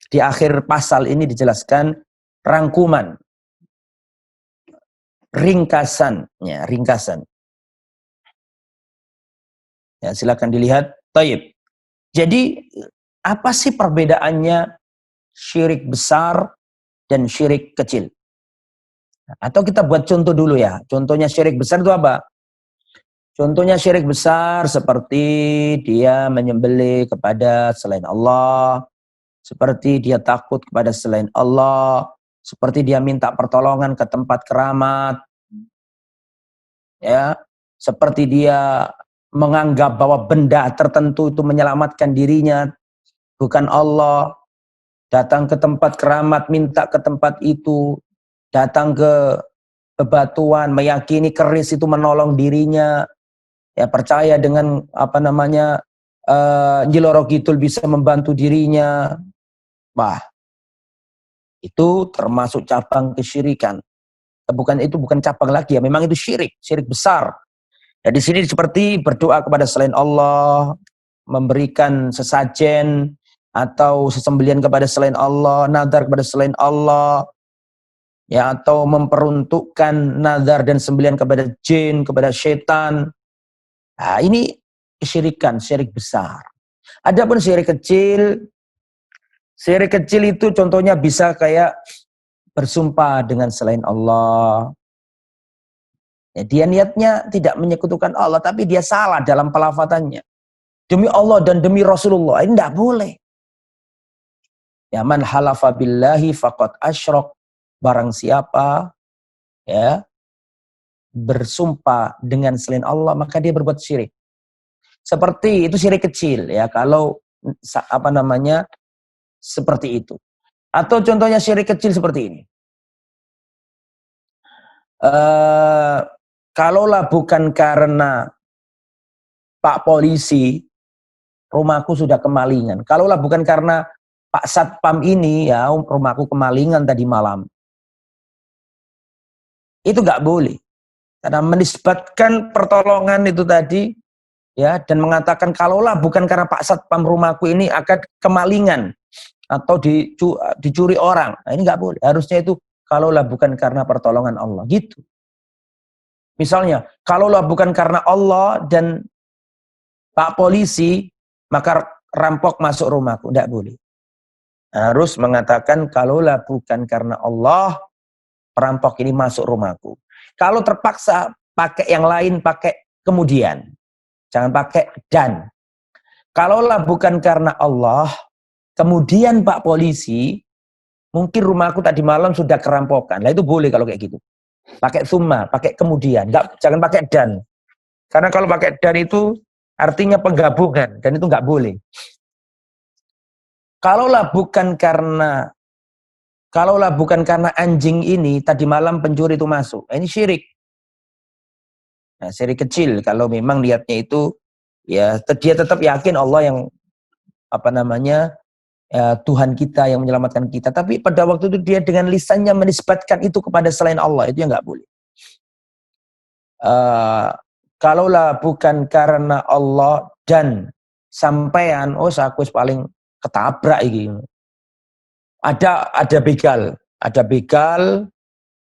Di akhir pasal ini dijelaskan rangkuman. ringkasannya, ringkasan. Ya, silakan dilihat. Taib. Jadi apa sih perbedaannya syirik besar dan syirik kecil? Atau kita buat contoh dulu ya. Contohnya syirik besar itu apa? Contohnya syirik besar seperti dia menyembelih kepada selain Allah, seperti dia takut kepada selain Allah, seperti dia minta pertolongan ke tempat keramat, ya, seperti dia menganggap bahwa benda tertentu itu menyelamatkan dirinya, bukan Allah, datang ke tempat keramat, minta ke tempat itu, datang ke bebatuan, meyakini keris itu menolong dirinya, ya percaya dengan apa namanya Nyi Roro Kidul bisa membantu dirinya. Wah, itu termasuk cabang kesyirikan. Itu bukan cabang lagi ya, memang itu syirik, syirik besar. Ya, di sini seperti berdoa kepada selain Allah, memberikan sesajen atau sesembelian kepada selain Allah, nadar kepada selain Allah, ya, atau memperuntukkan nadar dan sembelian kepada jin, kepada setan. Nah, ini kesyirikan, syirik besar. Adapun syirik kecil itu contohnya bisa kayak bersumpah dengan selain Allah. Ya, dia niatnya tidak menyekutukan Allah, tapi dia salah dalam pelafatannya. Demi Allah dan demi Rasulullah, ini tidak boleh. Ya, man halafa billahi faqad asyrak. Barang siapa ya bersumpah dengan selain Allah, maka dia berbuat syirik. Seperti itu syirik kecil ya, kalau apa namanya seperti itu. Atau contohnya syirik kecil seperti ini. Kalaulah bukan karena Pak Polisi, rumahku sudah kemalingan. Kalaulah bukan karena Pak Satpam ini, ya rumahku kemalingan tadi malam. Itu nggak boleh. Karena menisbatkan pertolongan itu tadi, ya, dan mengatakan kalaulah bukan karena Pak Satpam rumahku ini akan kemalingan atau dicuri orang. Nah, ini nggak boleh. Harusnya itu kalaulah bukan karena pertolongan Allah, gitu. Misalnya, kalaulah bukan karena Allah dan Pak Polisi, maka rampok masuk rumahku. Tidak boleh. Harus mengatakan kalaulah bukan karena Allah, perampok ini masuk rumahku. Kalau terpaksa pakai yang lain, pakai kemudian. Jangan pakai dan. Kalaulah bukan karena Allah, kemudian Pak Polisi, mungkin rumahku tadi malam sudah kerampokan. Nah itu boleh kalau kayak gitu. Pakai summa, pakai kemudian. Jangan pakai dan. Karena kalau pakai dan itu artinya penggabungan. Dan itu nggak boleh. Kalaulah bukan karena anjing ini tadi malam pencuri itu masuk. Nah, ini syirik. Nah, syirik kecil kalau memang niatnya itu ya dia tetap yakin Allah yang apa namanya Tuhan kita yang menyelamatkan kita. Tapi pada waktu itu dia dengan lisannya menisbatkan itu kepada selain Allah, itu yang nggak boleh. Kalaulah bukan karena Allah dan sampean, aku paling ketabrak ini. Ada begal,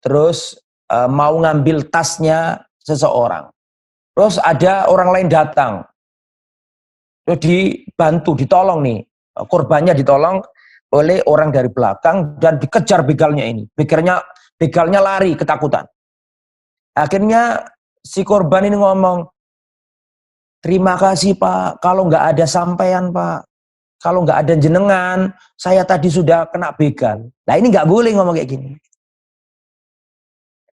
terus mau ngambil tasnya seseorang. Terus ada orang lain datang, terus dibantu, ditolong nih, korbannya ditolong oleh orang dari belakang dan dikejar begalnya ini. Begalnya lari ketakutan. Akhirnya si korban ini ngomong, terima kasih Pak, kalau nggak ada sampean Pak. Kalau nggak ada jenengan, saya tadi sudah kena begal. Nah ini nggak boleh ngomong kayak gini.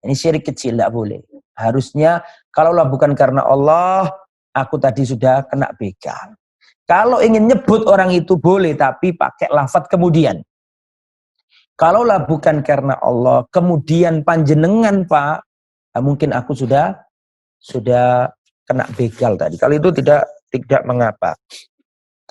Ini syirik kecil, nggak boleh. Harusnya, kalaulah bukan karena Allah, aku tadi sudah kena begal. Kalau ingin nyebut orang itu boleh, tapi pakai lafadz kemudian. Kalaulah bukan karena Allah, kemudian panjenengan Pak, mungkin aku sudah kena begal tadi. Kalau itu tidak mengapa.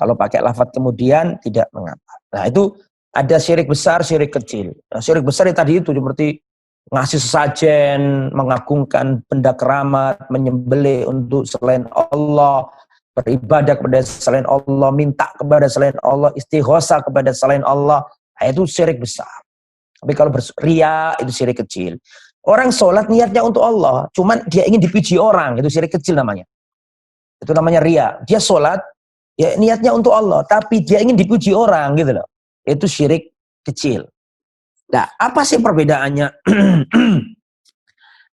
Kalau pakai lafadz kemudian tidak mengapa. Nah itu ada syirik besar, syirik kecil. Nah, syirik besar tadi itu seperti ngasih sesajen, mengagungkan benda keramat, menyembelih untuk selain Allah, beribadah kepada selain Allah, minta kepada selain Allah, istighosa kepada selain Allah. Nah, itu syirik besar. Tapi kalau riya itu syirik kecil. Orang sholat niatnya untuk Allah, cuman dia ingin dipuji orang, itu syirik kecil namanya. Itu namanya ria. Dia sholat, ya niatnya untuk Allah, tapi dia ingin dipuji orang gitu loh. Itu syirik kecil. Nah, apa sih perbedaannya?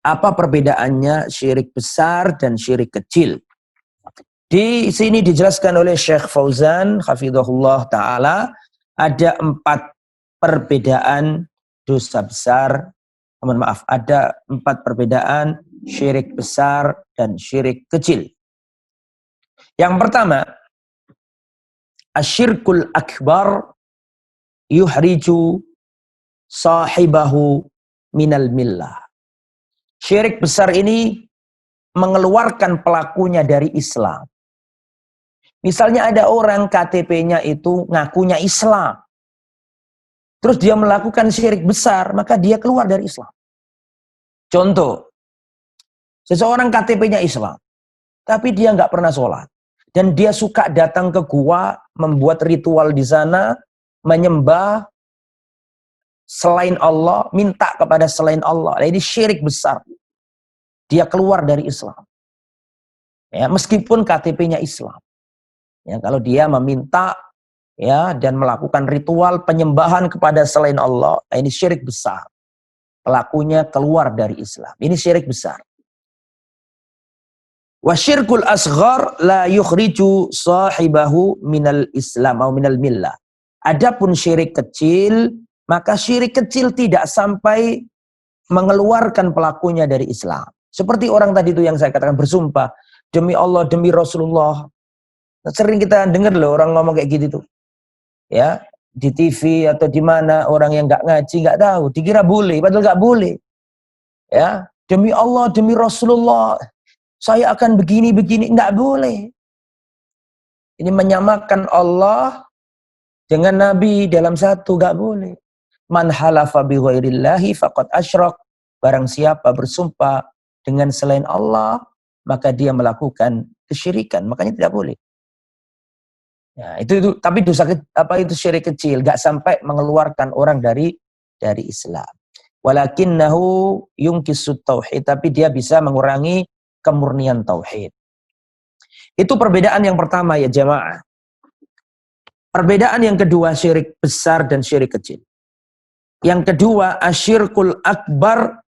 Apa perbedaannya syirik besar dan syirik kecil? Di sini dijelaskan oleh Syekh Fauzan, hafizahullah ta'ala, ada 4 perbedaan dosa besar. Mohon maaf, ada 4 perbedaan syirik besar dan syirik kecil. Yang pertama, asyirkul akbar yuhriju sahibahu minal millah. Syirik besar ini mengeluarkan pelakunya dari Islam. Misalnya ada orang KTP-nya itu ngakunya Islam. Terus dia melakukan syirik besar, maka dia keluar dari Islam. Contoh, seseorang KTP-nya Islam, tapi dia nggak pernah sholat. Dan dia suka datang ke gua, membuat ritual di sana, menyembah selain Allah, minta kepada selain Allah. Nah, ini syirik besar. Dia keluar dari Islam. Ya, meskipun KTP-nya Islam. Ya, kalau dia meminta ya dan melakukan ritual penyembahan kepada selain Allah, nah, ini syirik besar. Pelakunya keluar dari Islam. Ini syirik besar. Wasyirkul asghar la yukhriju sahibahu minal Islam atau minal millah. Adapun syirik kecil, maka syirik kecil tidak sampai mengeluarkan pelakunya dari Islam. Seperti orang tadi itu yang saya katakan bersumpah, demi Allah, demi Rasulullah. Sering kita dengar loh orang ngomong kayak gitu tuh. Ya, di TV atau di mana orang yang nggak ngaji nggak tahu, dikira boleh, padahal nggak boleh. Ya, demi Allah, demi Rasulullah, saya akan begini-begini, nggak boleh. Ini menyamakan Allah dengan Nabi dalam satu, nggak boleh. Man halafa bi ghairillahi faqad asyrak. Barang siapa bersumpah dengan selain Allah, maka dia melakukan kesyirikan. Makanya tidak boleh. Ya, itu tapi dosa apa itu syirik kecil, nggak sampai mengeluarkan orang dari Islam. Walakinnahu yungkisut tauhid, tapi dia bisa mengurangi kemurnian tauhid. Itu perbedaan yang pertama ya jamaah. Perbedaan yang kedua syirik besar dan syirik kecil. Yang kedua asyirkul akbar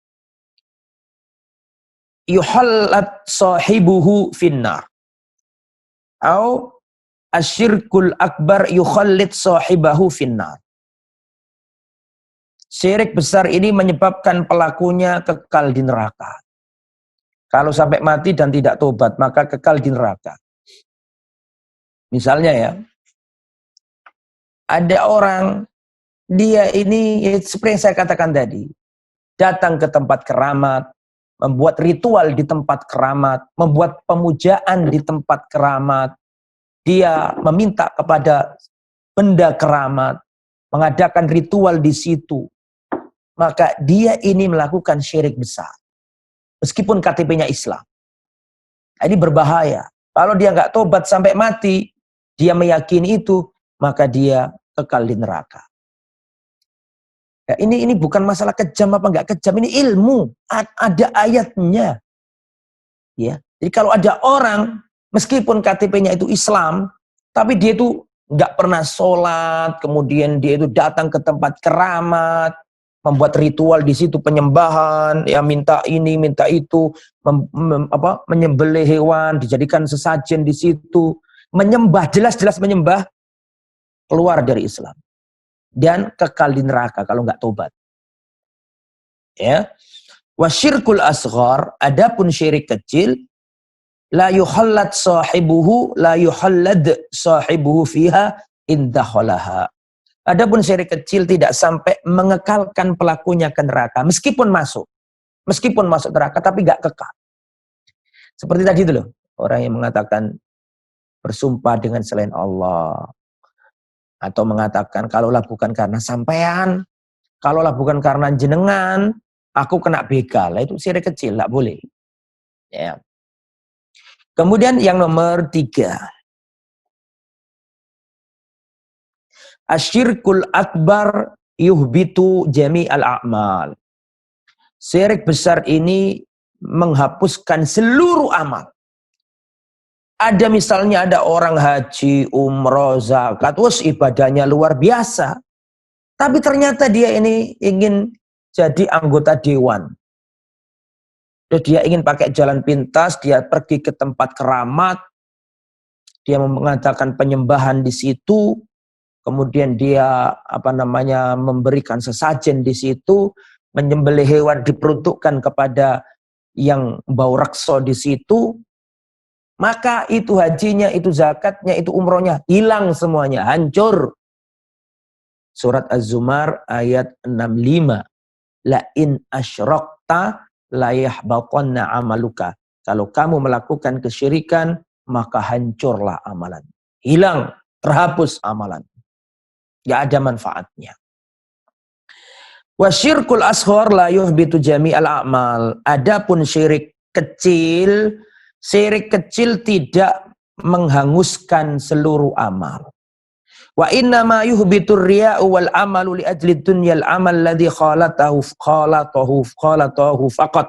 yuhallat sahibuhu finnar. Atau asyirkul akbar yukhallit sahibahu finnar. Syirik besar ini menyebabkan pelakunya kekal di neraka. Kalau sampai mati dan tidak tobat, maka kekal di neraka. Misalnya ya, ada orang, dia ini seperti yang saya katakan tadi, datang ke tempat keramat, membuat ritual di tempat keramat, membuat pemujaan di tempat keramat, dia meminta kepada benda keramat, mengadakan ritual di situ, maka dia ini melakukan syirik besar. Meskipun KTP-nya Islam. Ini berbahaya. Kalau dia nggak tobat sampai mati, dia meyakini itu, maka dia kekal di neraka. Ya, ini bukan masalah kejam apa nggak kejam, ini ilmu. Ada ayatnya. Ya. Jadi kalau ada orang, meskipun KTP-nya itu Islam, tapi dia itu nggak pernah sholat, kemudian dia itu datang ke tempat keramat, membuat ritual di situ penyembahan, ya minta ini, minta itu, menyembelih hewan, dijadikan sesajen di situ, menyembah, jelas-jelas menyembah, keluar dari Islam dan kekal di neraka kalau nggak tobat. Ya, wasyirkul asghar, adapun syirik kecil, la yuhallad sahibuhu, la yuhallad sahibuhu fiha indakhalaha. Adapun syirik kecil tidak sampai mengekalkan pelakunya ke neraka, meskipun masuk neraka tapi nggak kekal. Seperti tadi itu loh, orang yang mengatakan bersumpah dengan selain Allah, atau mengatakan kalaulah bukan karena sampean, kalaulah bukan karena jenengan, aku kena begal. Itu syirik kecil, nggak boleh. Ya. Kemudian yang nomor 3. Asyirkul akbar yuhbitu jami'al a'mal. Syirik besar ini menghapuskan seluruh amal. Ada misalnya ada orang haji, umroh, zakat, terus ibadahnya luar biasa. Tapi ternyata dia ini ingin jadi anggota dewan. Terus dia ingin pakai jalan pintas, dia pergi ke tempat keramat, dia mengadakan penyembahan di situ, kemudian dia memberikan sesajen di situ, menyembelih hewan diperuntukkan kepada yang bau rekso di situ, maka itu hajinya, itu zakatnya, itu umrohnya hilang semuanya, hancur. Surat Az-Zumar ayat 65. La in asyrakta la yahbatanna amaluka. Kalau kamu melakukan kesyirikan, maka hancurlah amalan. Hilang, terhapus amalan. Gak ada manfaatnya. Wasyirkul ashor la yuhbitu jami'al a'mal. Adapun syirik kecil tidak menghanguskan seluruh amal. Wa inna ma yuhbitur riya'u wal amalu li ajli dunyal amal ladzi khalatahu faqat.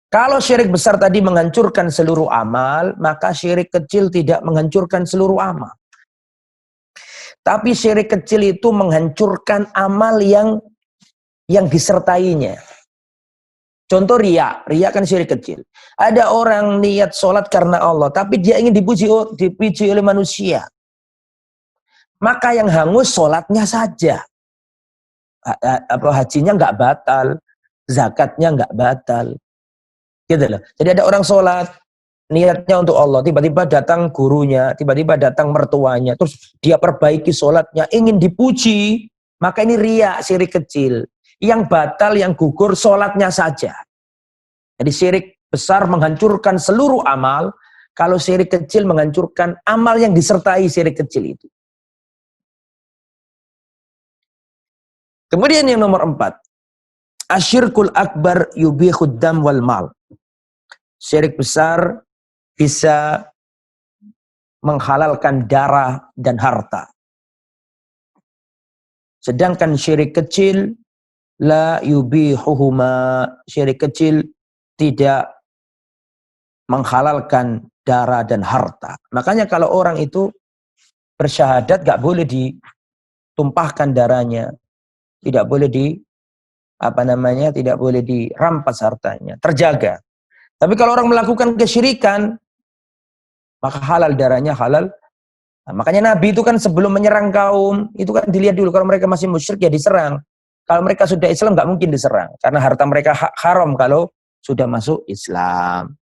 Kalau syirik besar tadi menghancurkan seluruh amal, maka syirik kecil tidak menghancurkan seluruh amal. Tapi syirik kecil itu menghancurkan amal yang disertainya. Contoh riya kan syirik kecil. Ada orang niat sholat karena Allah, tapi dia ingin dipuji oleh manusia. Maka yang hangus sholatnya saja. Hajinya nggak batal, zakatnya nggak batal. Gitu loh. Jadi ada orang sholat, niatnya untuk Allah, tiba-tiba datang gurunya, tiba-tiba datang mertuanya, terus dia perbaiki sholatnya, ingin dipuji, maka ini riya, syirik kecil. Yang batal, yang gugur, sholatnya saja. Jadi syirik besar menghancurkan seluruh amal, kalau syirik kecil menghancurkan amal yang disertai syirik kecil itu. Kemudian yang nomor 4, asyirkul akbar yubihud dam wal mal. Syirik besar bisa menghalalkan darah dan harta. Sedangkan syirik kecil la yubihuhuma. Syirik kecil tidak menghalalkan darah dan harta. Makanya kalau orang itu bersyahadat gak boleh ditumpahkan darahnya, tidak boleh tidak boleh dirampas hartanya, terjaga. Tapi kalau orang melakukan kesyirikan, maka halal darahnya, halal. Nah, makanya Nabi itu kan sebelum menyerang kaum, itu kan dilihat dulu, kalau mereka masih musyrik ya diserang. Kalau mereka sudah Islam nggak mungkin diserang, karena harta mereka haram kalau sudah masuk Islam.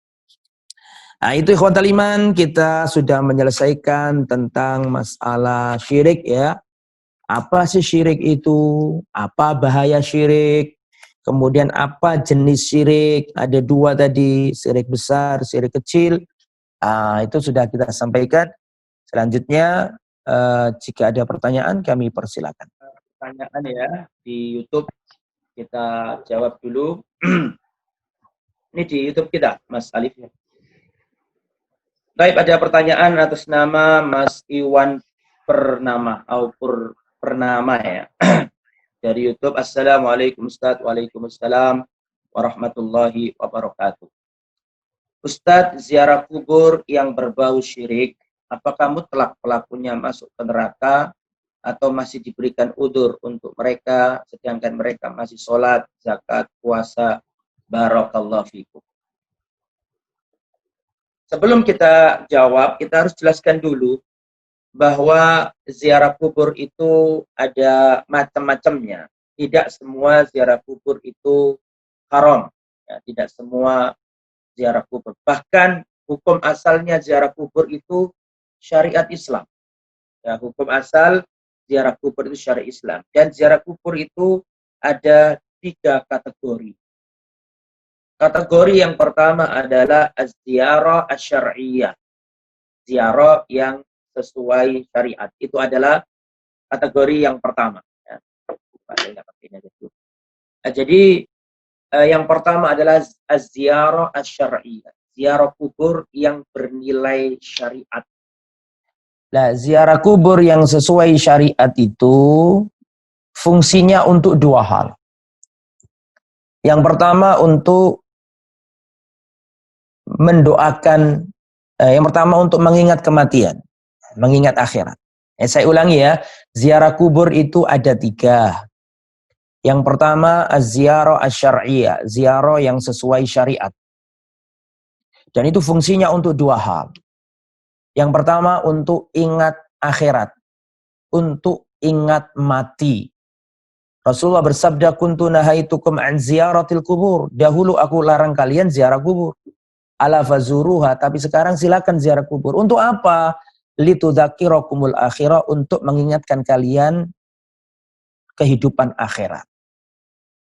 Nah itu ikhwatal iman, kita sudah menyelesaikan tentang masalah syirik ya. Apa sih syirik itu? Apa bahaya syirik? Kemudian apa jenis syirik? Ada 2 tadi, syirik besar, syirik kecil. Itu sudah kita sampaikan. Selanjutnya, jika ada pertanyaan, kami persilakan. Pertanyaan ya, di YouTube kita jawab dulu. Ini di YouTube kita, Mas Alif. Baik, ada pertanyaan atas nama Mas Iwan Purnama ya. Dari YouTube. Assalamualaikum Ustaz. Waalaikumsalam warahmatullahi wabarakatuh. Ustaz, ziarah kubur yang berbau syirik, apakah mutlak pelakunya masuk ke neraka atau masih diberikan udzur untuk mereka sedangkan mereka masih sholat, zakat, puasa? Barakallahu fikum. Sebelum kita jawab, kita harus jelaskan dulu bahwa ziarah kubur itu ada macam-macamnya. Tidak semua ziarah kubur itu haram. Ya, tidak semua ziarah kubur. Bahkan hukum asalnya ziarah kubur itu syariat Islam. Ya, hukum asal ziarah kubur itu syariat Islam. Dan ziarah kubur itu ada 3 kategori. Kategori yang pertama adalah az-ziyarah asy-syar'iyyah. Ziarah yang sesuai syariat. Itu adalah kategori yang pertama. Ya. Jadi yang pertama adalah az-ziyarah asy-syar'iyyah. Ziarah kubur yang bernilai syariat. Nah, ziarah kubur yang sesuai syariat itu fungsinya untuk 2 hal. Yang pertama untuk mendoakan, yang pertama untuk mengingat kematian, mengingat akhirat. Saya ulangi ya, ziarah kubur itu ada 3. Yang pertama az-ziarah asy-syar'iyyah, ziarah yang sesuai syariat. Dan itu fungsinya untuk 2 hal. Yang pertama untuk ingat akhirat, untuk ingat mati. Rasulullah bersabda, kuntu nahaitukum an ziyaratil kubur. Dahulu aku larang kalian ziarah kubur. Ala fazuruha, tapi sekarang silakan ziarah kubur. Untuk apa? Litudzakirakumul akhirah, untuk mengingatkan kalian kehidupan akhirat.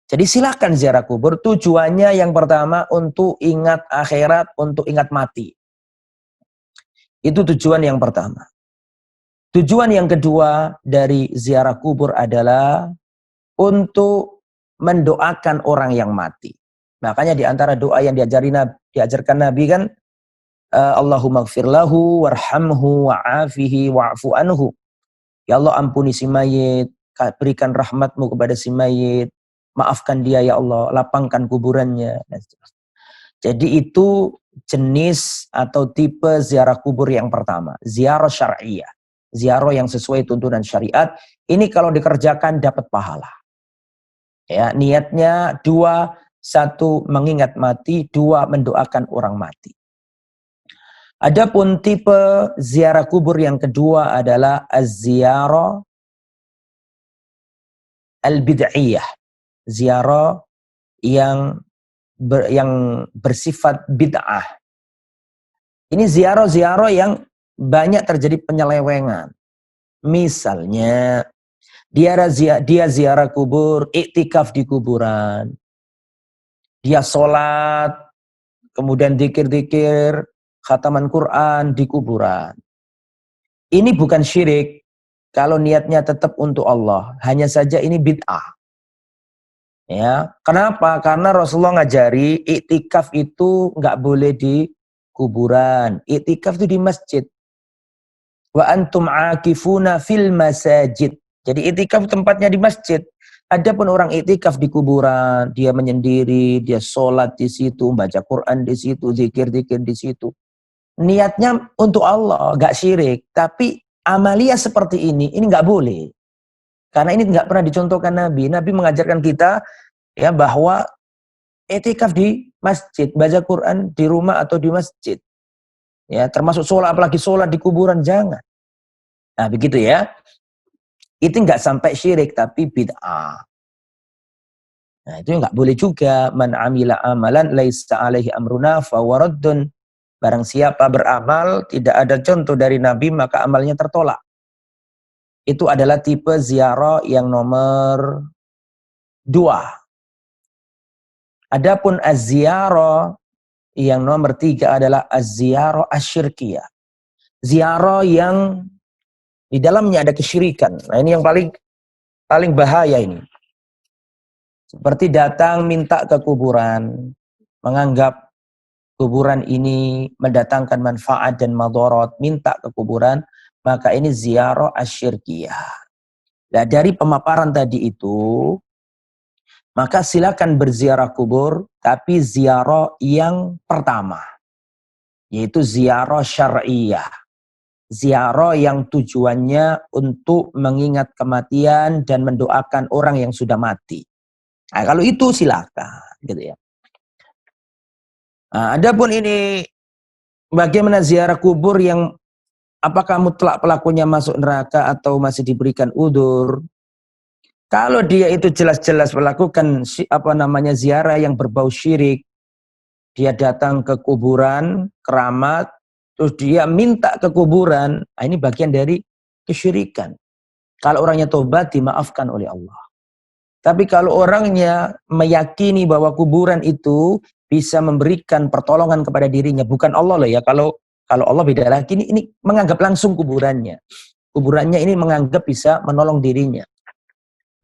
Jadi silakan ziarah kubur, tujuannya yang pertama untuk ingat akhirat, untuk ingat mati. Itu tujuan yang pertama. Tujuan yang kedua dari ziarah kubur adalah untuk mendoakan orang yang mati. Makanya di antara doa yang diajarkan Nabi kan, Allahumma gfir lahu warhamhu wa'afihi wa'fu anhu. Ya Allah, ampuni si mayit, berikan rahmatmu kepada si mayit, maafkan dia ya Allah, lapangkan kuburannya. Jadi itu jenis atau tipe ziarah kubur yang pertama, ziarah syar'iyyah. Ziarah yang sesuai tuntunan syariat, ini kalau dikerjakan dapat pahala. Ya, niatnya 2, 1 mengingat mati, 2 mendoakan orang mati. Adapun tipe ziarah kubur yang kedua adalah az-ziarah al-bid'iyah. Ziarah yang bersifat bid'ah. Ini ziarah-ziarah yang banyak terjadi penyelewengan. Misalnya dia ziarah kubur, iktikaf di kuburan. Dia sholat, kemudian dzikir-dzikir, khataman Quran di kuburan. Ini bukan syirik kalau niatnya tetap untuk Allah. Hanya saja ini bid'ah. Ya, kenapa? Karena Rasulullah ngajari iktikaf itu nggak boleh di kuburan. Iktikaf itu di masjid. Wa antum akifuna fil masajid. Jadi iktikaf tempatnya di masjid. Adapun orang iktikaf di kuburan, dia menyendiri, dia sholat di situ, baca Quran di situ, zikir-zikir di situ. Niatnya untuk Allah, nggak syirik. Tapi amalia seperti ini nggak boleh. Karena ini nggak pernah dicontohkan Nabi. Nabi mengajarkan kita ya bahwa iktikaf di masjid, baca Quran di rumah atau di masjid. Ya, termasuk sholat, apalagi sholat di kuburan, jangan. Nah, begitu ya. Itu nggak sampai syirik, tapi bid'ah. Nah, itu nggak boleh juga. Man amila amalan laisa alaihi amruna fawaraddun. Barang siapa beramal, tidak ada contoh dari Nabi, maka amalnya tertolak. Itu adalah tipe ziarah yang nomor 2. Adapun az-ziarah yang nomor 3 adalah az-ziarah asyirkiyah. Ziarah yang di dalamnya ada kesyirikan. Nah, ini yang paling bahaya ini. Seperti datang minta ke kuburan, menganggap kuburan ini mendatangkan manfaat dan madarat, minta ke kuburan, maka ini ziarah asyirkiyah. Nah, dari pemaparan tadi itu, maka silakan berziarah kubur, tapi ziarah yang pertama, yaitu ziarah syar'iyyah. Ziarah yang tujuannya untuk mengingat kematian dan mendoakan orang yang sudah mati. Nah, kalau itu silakan, gitu ya. Nah, adapun ini bagaimana ziarah kubur yang apakah mutlak pelakunya masuk neraka atau masih diberikan udzur? Kalau dia itu jelas-jelas melakukan ziarah yang berbau syirik, dia datang ke kuburan, keramat, terus dia minta ke kuburan, nah ini bagian dari kesyirikan. Kalau orangnya tobat, dimaafkan oleh Allah. Tapi kalau orangnya meyakini bahwa kuburan itu bisa memberikan pertolongan kepada dirinya, bukan Allah loh ya. Kalau Allah beda lagi, ini menganggap langsung kuburannya. Kuburannya ini menganggap bisa menolong dirinya.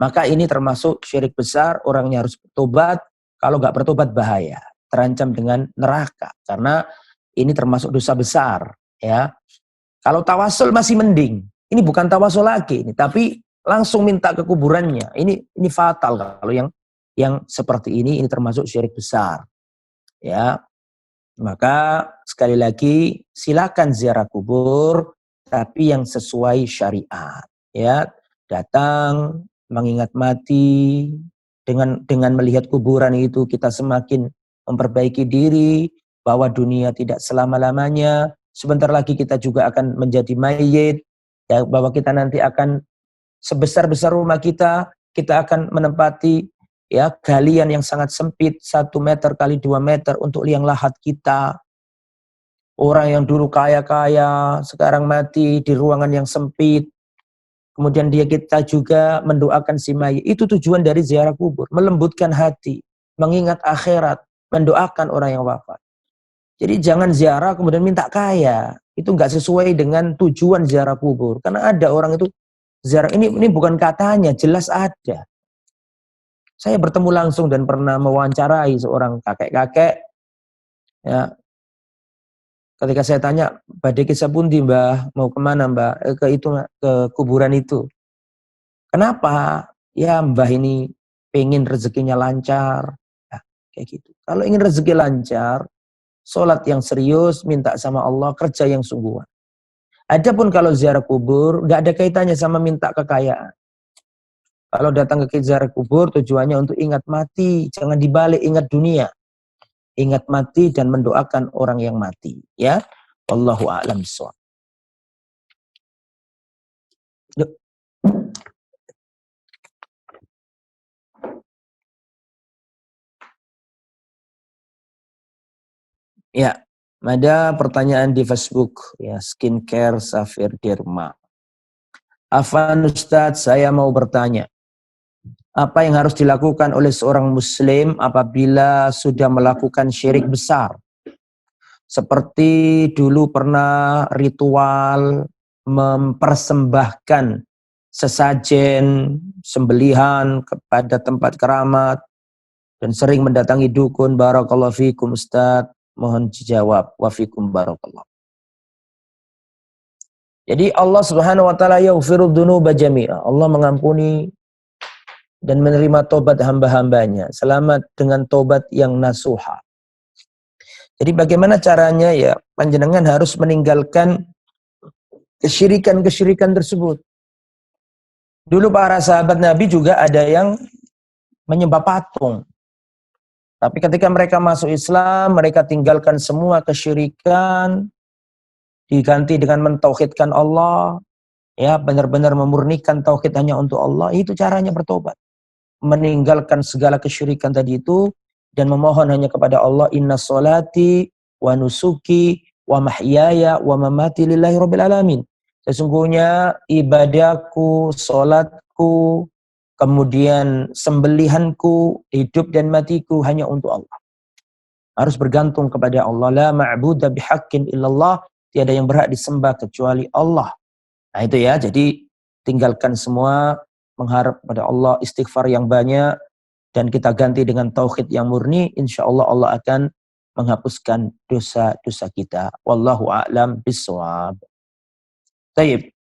Maka ini termasuk syirik besar, orangnya harus bertobat. Kalau nggak bertobat bahaya, terancam dengan neraka. Karena ini termasuk dosa besar. Ya, kalau tawasul masih mending. Ini bukan tawasul lagi, tapi langsung minta ke kuburannya. Ini fatal kalau yang yang seperti ini termasuk syirik besar. Ya, maka sekali lagi silakan ziarah kubur, tapi yang sesuai syariat. Ya, datang mengingat mati, dengan melihat kuburan itu kita semakin memperbaiki diri bahwa dunia tidak selama-lamanya. Sebentar lagi kita juga akan menjadi mayit, ya, bahwa kita nanti akan sebesar-besar rumah kita akan menempati ya galian yang sangat sempit 1 meter kali 2 meter untuk liang lahat kita. Orang yang dulu kaya-kaya sekarang mati di ruangan yang sempit. Kemudian kita juga mendoakan si mayit. Itu tujuan dari ziarah kubur, melembutkan hati, mengingat akhirat, mendoakan orang yang wafat. Jadi jangan ziarah kemudian minta kaya. Itu enggak sesuai dengan tujuan ziarah kubur. Karena ada orang itu ziarah, ini bukan katanya, jelas ada. Saya bertemu langsung dan pernah mewawancarai seorang kakek-kakek. Ya, ketika saya tanya, badhe kisah pundi mbah, mau kemana mbah? Ke kuburan itu. Kenapa? Ya mbah ini pengen rezekinya lancar. Nah, kayak gitu. Kalau ingin rezeki lancar, sholat yang serius, minta sama Allah, kerja yang sungguhan. Adapun kalau ziarah kubur, nggak ada kaitannya sama minta kekayaan. Kalau datang ke ziarah kubur, tujuannya untuk ingat mati, jangan dibalik ingat dunia. Ingat mati dan mendoakan orang yang mati. Ya, wallahu a'lam bishawab. Ya, ada pertanyaan di Facebook, ya, skincare Safir Derma. Afan Ustadz, saya mau bertanya, apa yang harus dilakukan oleh seorang muslim apabila sudah melakukan syirik besar? Seperti dulu pernah ritual mempersembahkan sesajen sembelihan kepada tempat keramat dan sering mendatangi dukun. Barakallahu fikum Ustadz, mohon dijawab. Wa fikum barakallahu. Jadi Allah Subhanahu wa taala yaghfiru dzunuba jami'a. Allah mengampuni dan menerima tobat hamba-hambanya. Selamat dengan tobat yang nasuha. Jadi bagaimana caranya ya? Panjenengan harus meninggalkan kesyirikan-kesyirikan tersebut. Dulu para sahabat Nabi juga ada yang menyembah patung. Tapi ketika mereka masuk Islam, mereka tinggalkan semua kesyirikan, diganti dengan mentauhidkan Allah, ya benar-benar memurnikan tauhid hanya untuk Allah. Itu caranya bertobat. Meninggalkan segala kesyirikan tadi itu dan memohon hanya kepada Allah. Inna sholati wa nusuki wa mahyaya wa mamati lillahi rabbil alamin. Sesungguhnya ibadahku, salatku, kemudian sembelihanku, hidup dan matiku hanya untuk Allah. Harus bergantung kepada Allah. La ma'budu bihaqqin illallah. Tiada yang berhak disembah kecuali Allah. Nah itu ya, jadi tinggalkan semua, mengharap pada Allah, istighfar yang banyak, dan kita ganti dengan tauhid yang murni, insya Allah Allah akan menghapuskan dosa-dosa kita. Wallahu a'lam bishawab. Taib.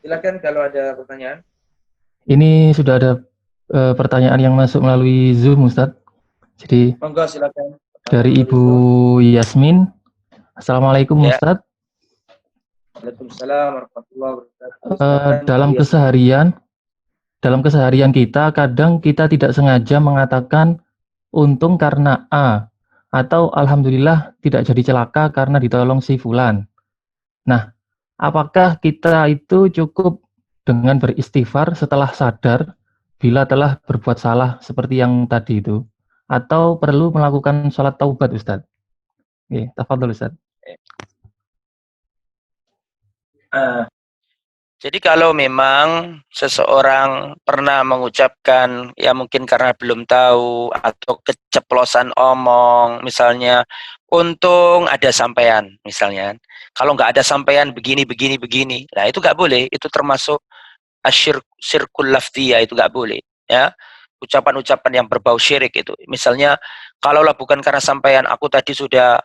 Silakan kalau ada pertanyaan. Ini sudah ada pertanyaan yang masuk melalui Zoom, Ustadz. Jadi monggo silakan. Dari Ibu Yasmin. Assalamualaikum, ya. Ustadz. Waalaikumsalam warahmatullahi wabarakatuh. Dalam keseharian kita, kadang kita tidak sengaja mengatakan untung karena A, atau alhamdulillah tidak jadi celaka karena ditolong si fulan. Nah, apakah kita itu cukup dengan beristighfar setelah sadar bila telah berbuat salah seperti yang tadi itu? Atau perlu melakukan sholat taubat, Ustadz? Oke, tafadhol, Ustadz. Jadi kalau memang seseorang pernah mengucapkan, ya mungkin karena belum tahu atau keceplosan omong, misalnya, untung ada sampean, misalnya. Kalau nggak ada sampean begini, nah itu nggak boleh. Itu termasuk syirkul lafdiyah, itu nggak boleh. Ya, ucapan-ucapan yang berbau syirik itu. Misalnya, kalaulah bukan karena sampean, aku tadi sudah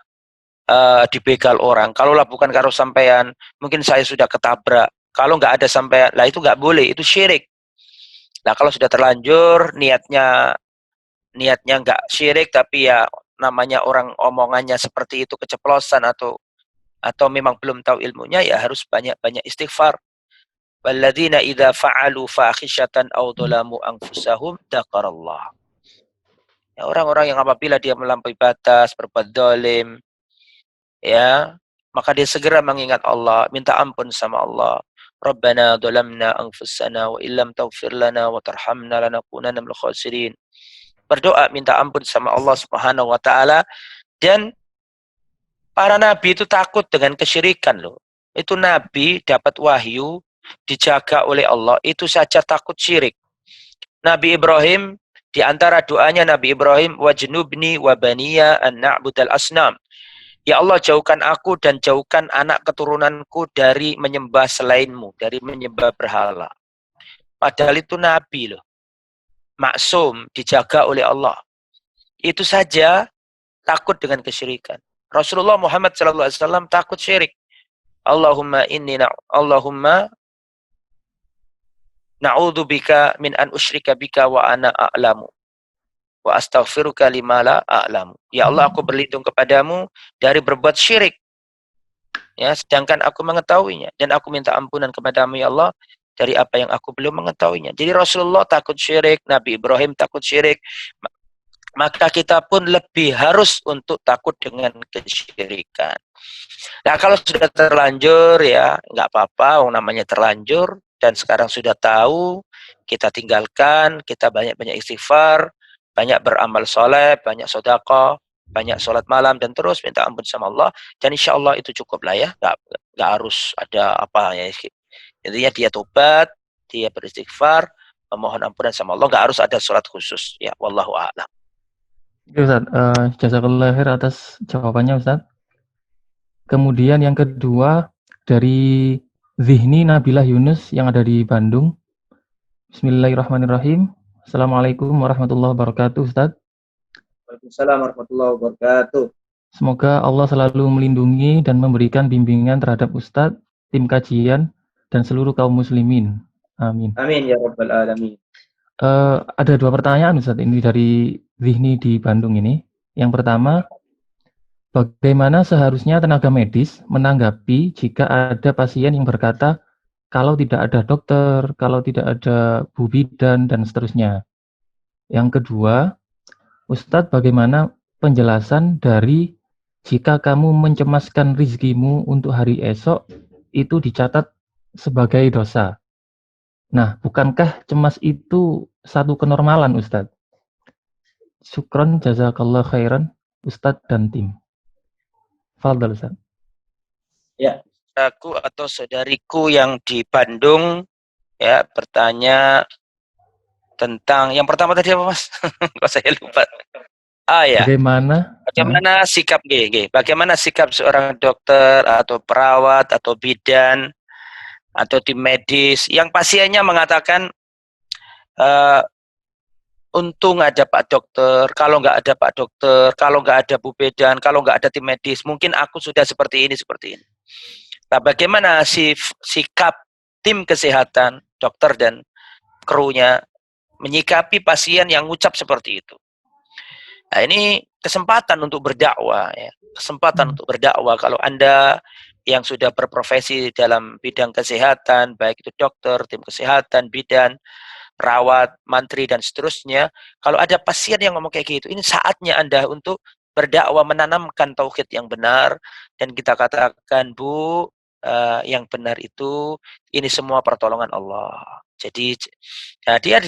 dibegal orang. Kalaulah bukan karena sampean, mungkin saya sudah ketabrak. Kalau nggak ada sampai, lah itu nggak boleh, itu syirik. Nah kalau sudah terlanjur niatnya nggak syirik, tapi ya namanya orang omongannya seperti itu keceplosan atau memang belum tahu ilmunya, ya harus banyak-banyak istighfar. Walladzina idza fa'alu fahisyatan aw dzalamu anfusahum dzakarallah. Ya, orang-orang yang apabila dia melampaui batas, berbuat zalim, ya, maka dia segera mengingat Allah, minta ampun sama Allah. Rabbana dhalamna anfusana wa illam taghfir lana wa tarhamna lanakunanna minal khasirin. Berdoa minta ampun sama Allah Subhanahu wa taala. Dan para nabi itu takut dengan kesyirikan loh. Itu nabi dapat wahyu, dijaga oleh Allah, itu saja takut syirik. Nabi Ibrahim, di antara doanya Nabi Ibrahim, wajnubni wa baniya an na'budal asnam. Ya Allah, jauhkan aku dan jauhkan anak keturunanku dari menyembah selainmu, dari menyembah berhala. Padahal itu nabi loh. Maksum, dijaga oleh Allah. Itu saja takut dengan kesyirikan. Rasulullah Muhammad SAW takut syirik. Allahumma na'udzubika min an usyrika bika wa ana a'lamu wa astaghfiruka lima la a'lamu. Ya Allah, aku berlindung kepadamu dari berbuat syirik, ya, sedangkan aku mengetahuinya, dan aku minta ampunan kepadamu ya Allah dari apa yang aku belum mengetahuinya. Jadi Rasulullah takut syirik, Nabi Ibrahim takut syirik, maka kita pun lebih harus untuk takut dengan kesyirikan. Nah kalau sudah terlanjur, ya nggak apa-apa, namanya terlanjur, dan sekarang sudah tahu, kita tinggalkan, kita banyak-banyak istighfar, banyak beramal soleh, banyak sedekah, banyak sholat malam, dan terus minta ampun sama Allah, dan insya Allah itu cukup lah ya, nggak harus ada apa ya. Intinya dia tobat, dia beristighfar, memohon ampunan sama Allah, nggak harus ada sholat khusus, ya wallahu a'lam. Oke Ustaz, jazakallahu khair atas jawabannya Ustaz. Kemudian yang kedua dari Zihni Nabilah Yunus yang ada di Bandung. Bismillahirrahmanirrahim. Assalamualaikum warahmatullahi wabarakatuh Ustaz. Waalaikumsalam warahmatullahi wabarakatuh. Semoga Allah selalu melindungi dan memberikan bimbingan terhadap Ustadz, tim kajian, dan seluruh kaum muslimin. Amin. Amin ya rabbal alamin. Ada dua pertanyaan Ustadz ini dari Zihni di Bandung ini. Yang pertama, bagaimana seharusnya tenaga medis menanggapi jika ada pasien yang berkata kalau tidak ada dokter, kalau tidak ada bu bidan, dan seterusnya. Yang kedua, Ustadz, bagaimana penjelasan dari jika kamu mencemaskan rizkimu untuk hari esok, itu dicatat sebagai dosa. Nah, bukankah cemas itu satu kenormalan, Ustadz? Syukron, jazakallah khairan, Ustadz dan tim. Fadhal, Ustadz. Ya, aku atau saudariku yang di Bandung, ya, bertanya tentang yang pertama tadi apa Mas? Kok saya lupa. Ya. Bagaimana sikap bagaimana sikap seorang dokter atau perawat atau bidan atau tim medis yang pasiennya mengatakan untung ada Pak Dokter, kalau nggak ada Pak Dokter, kalau nggak ada Bu Bidan, kalau nggak ada tim medis, mungkin aku sudah seperti ini. Nah, bagaimana sikap tim kesehatan, dokter dan krunya menyikapi pasien yang ucap seperti itu? Nah, ini kesempatan untuk berdakwah, ya. Kesempatan untuk berdakwah. Kalau Anda yang sudah berprofesi dalam bidang kesehatan, baik itu dokter, tim kesehatan, bidan, perawat, mantri, dan seterusnya, kalau ada pasien yang ngomong kayak gitu, ini saatnya Anda untuk berdakwah, menanamkan tauhid yang benar, dan kita katakan, Bu, yang benar itu, ini semua pertolongan Allah. Jadi dia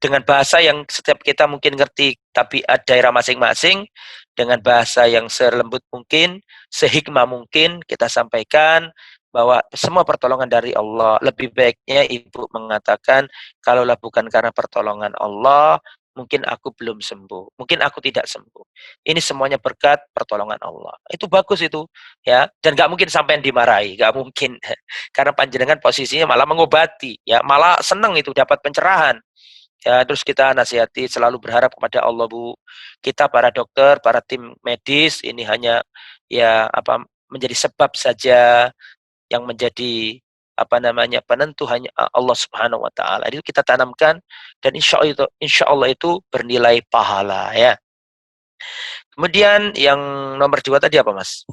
dengan bahasa yang setiap kita mungkin ngerti, tapi daerah masing-masing, dengan bahasa yang selembut mungkin, sehikmah mungkin, kita sampaikan bahwa semua pertolongan dari Allah. Lebih baiknya Ibu mengatakan, kalaulah bukan karena pertolongan Allah, mungkin aku belum sembuh, mungkin aku tidak sembuh. Ini semuanya berkat pertolongan Allah. Itu bagus itu, ya. Dan nggak mungkin sampai dimarahi, nggak mungkin. Karena panjenengan posisinya malah mengobati, ya, malah senang itu dapat pencerahan. Ya, terus kita nasihati, selalu berharap kepada Allah, Bu. Kita para dokter, para tim medis ini hanya menjadi sebab saja yang menjadi penentu hanya Allah Subhanahu wa taala. Itu kita tanamkan dan insya Allah itu bernilai pahala ya. Kemudian yang nomor 2 tadi apa, Mas?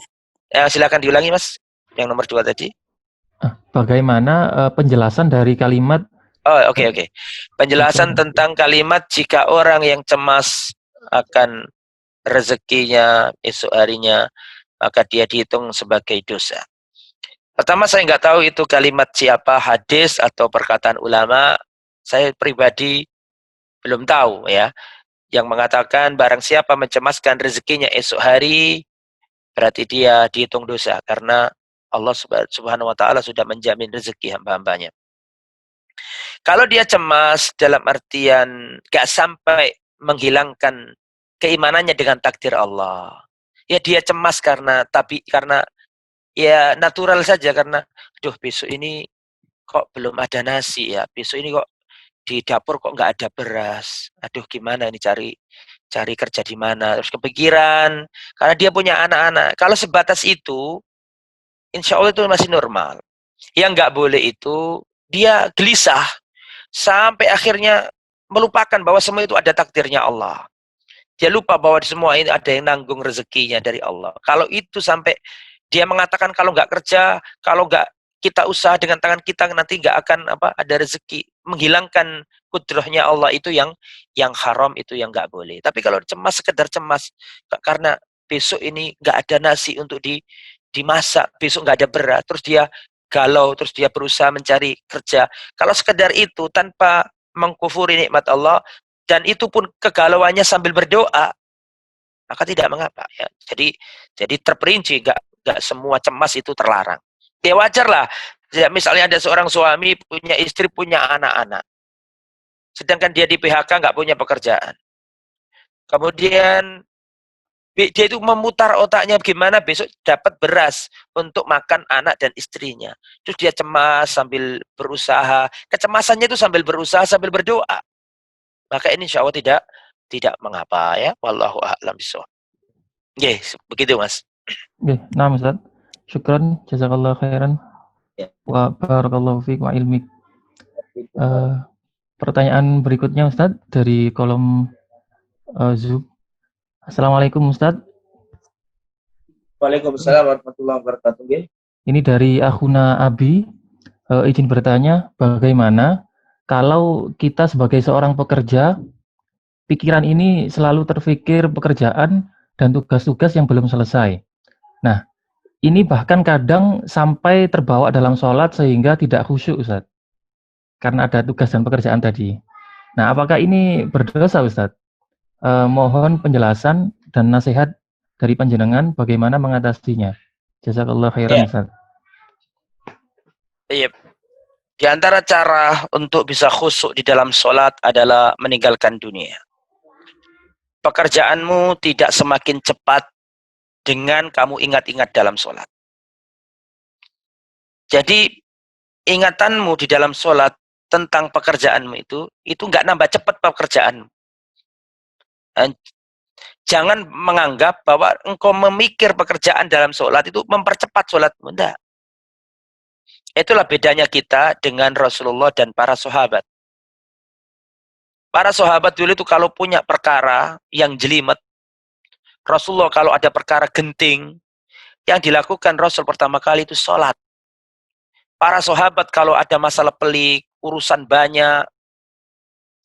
Silakan diulangi, Mas. Yang nomor 2 tadi. Bagaimana penjelasan dari kalimat Oke. Penjelasan tentang kalimat jika orang yang cemas akan rezekinya esok harinya, maka dia dihitung sebagai dosa. Pertama, saya nggak tahu itu kalimat siapa, hadis atau perkataan ulama. Saya pribadi belum tahu ya. Yang mengatakan barang siapa mencemaskan rezekinya esok hari, berarti dia dihitung dosa. Karena Allah Subhanahu wa ta'ala sudah menjamin rezeki hamba-hambanya. Kalau dia cemas dalam artian gak sampai menghilangkan keimanannya dengan takdir Allah. Ya dia cemas karena ya natural saja karena besok ini kok belum ada nasi ya. Besok ini kok di dapur kok nggak ada beras. Gimana ini cari kerja di mana? Terus kepikiran karena dia punya anak-anak. Kalau sebatas itu insya Allah itu masih normal. Yang nggak boleh itu dia gelisah sampai akhirnya melupakan bahwa semua itu ada takdirnya Allah. Dia lupa bahwa semua ini ada yang nanggung rezekinya dari Allah. Kalau itu sampai dia mengatakan kalau nggak kerja, kalau nggak kita usaha dengan tangan kita nanti nggak akan ada rezeki. Menghilangkan kudrahnya Allah itu yang haram, itu yang nggak boleh. Tapi kalau cemas sekedar cemas karena besok ini nggak ada nasi untuk dimasak, besok nggak ada beras, terus dia galau, terus dia berusaha mencari kerja. Kalau sekedar itu tanpa mengkufuri nikmat Allah dan itu pun kegalauannya sambil berdoa, maka tidak mengapa ya. Jadi terperinci, nggak semua cemas itu terlarang. Ya wajar lah. Misalnya ada seorang suami punya istri, punya anak-anak, sedangkan dia di PHK nggak punya pekerjaan. Kemudian dia itu memutar otaknya gimana besok dapat beras untuk makan anak dan istrinya. Terus dia cemas sambil berusaha. Kecemasannya itu sambil berusaha, sambil berdoa. Maka ini insya Allah tidak mengapa ya. Wallahu a'lam bishawab. Yes, begitu Mas. Nah Ustaz, syukran, jazakallah khairan, wa barakallahu fiik wa ilmik. Pertanyaan berikutnya Ustaz dari kolom Zoom. Assalamualaikum Ustaz. Waalaikumsalam warahmatullahi wabarakatuh. Ini dari Akhuna Abi. Izin bertanya, bagaimana kalau kita sebagai seorang pekerja, pikiran ini selalu terfikir pekerjaan dan tugas-tugas yang belum selesai. Nah, ini bahkan kadang sampai terbawa dalam sholat sehingga tidak khusyuk Ustaz. Karena ada tugas dan pekerjaan tadi. Nah, apakah ini berdosa Ustaz? Mohon penjelasan dan nasihat dari panjenengan bagaimana mengatasinya. Jazakallah khairan Ustaz. Iya. Di antara cara untuk bisa khusyuk di dalam sholat adalah meninggalkan dunia. Pekerjaanmu tidak semakin cepat dengan kamu ingat-ingat dalam sholat. Jadi ingatanmu di dalam sholat tentang pekerjaanmu itu nggak nambah cepat pekerjaanmu. Jangan menganggap bahwa engkau memikir pekerjaan dalam sholat itu mempercepat sholatmu. Tidak. Itulah bedanya kita dengan Rasulullah dan para sahabat. Para sahabat dulu itu kalau punya perkara yang jelimet, Rasulullah kalau ada perkara genting, yang dilakukan Rasul pertama kali itu sholat. Para sahabat kalau ada masalah pelik, urusan banyak,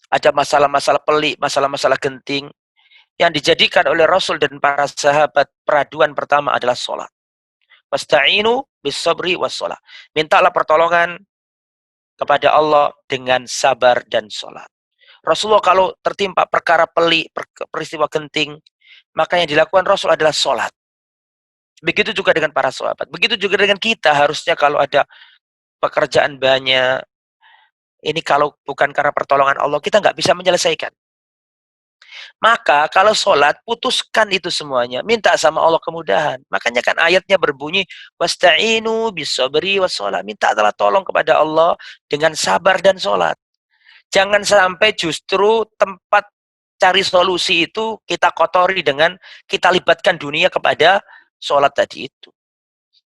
ada masalah-masalah pelik, masalah-masalah genting, yang dijadikan oleh Rasul dan para sahabat peraduan pertama adalah sholat. Wasta'inu bis-sabri was-sholat. Mintalah pertolongan kepada Allah dengan sabar dan sholat. Rasulullah kalau tertimpa perkara pelik, peristiwa genting, maka yang dilakukan Rasul adalah sholat. Begitu juga dengan para sahabat. Begitu juga dengan kita, harusnya kalau ada pekerjaan banyak, ini kalau bukan karena pertolongan Allah, kita nggak bisa menyelesaikan. Maka kalau sholat, putuskan itu semuanya. Minta sama Allah kemudahan. Makanya kan ayatnya berbunyi, wasta'inu bis-sabri was-sholat. Minta adalah tolong kepada Allah dengan sabar dan sholat. Jangan sampai justru tempat cari solusi itu kita kotori dengan kita libatkan dunia kepada sholat tadi itu.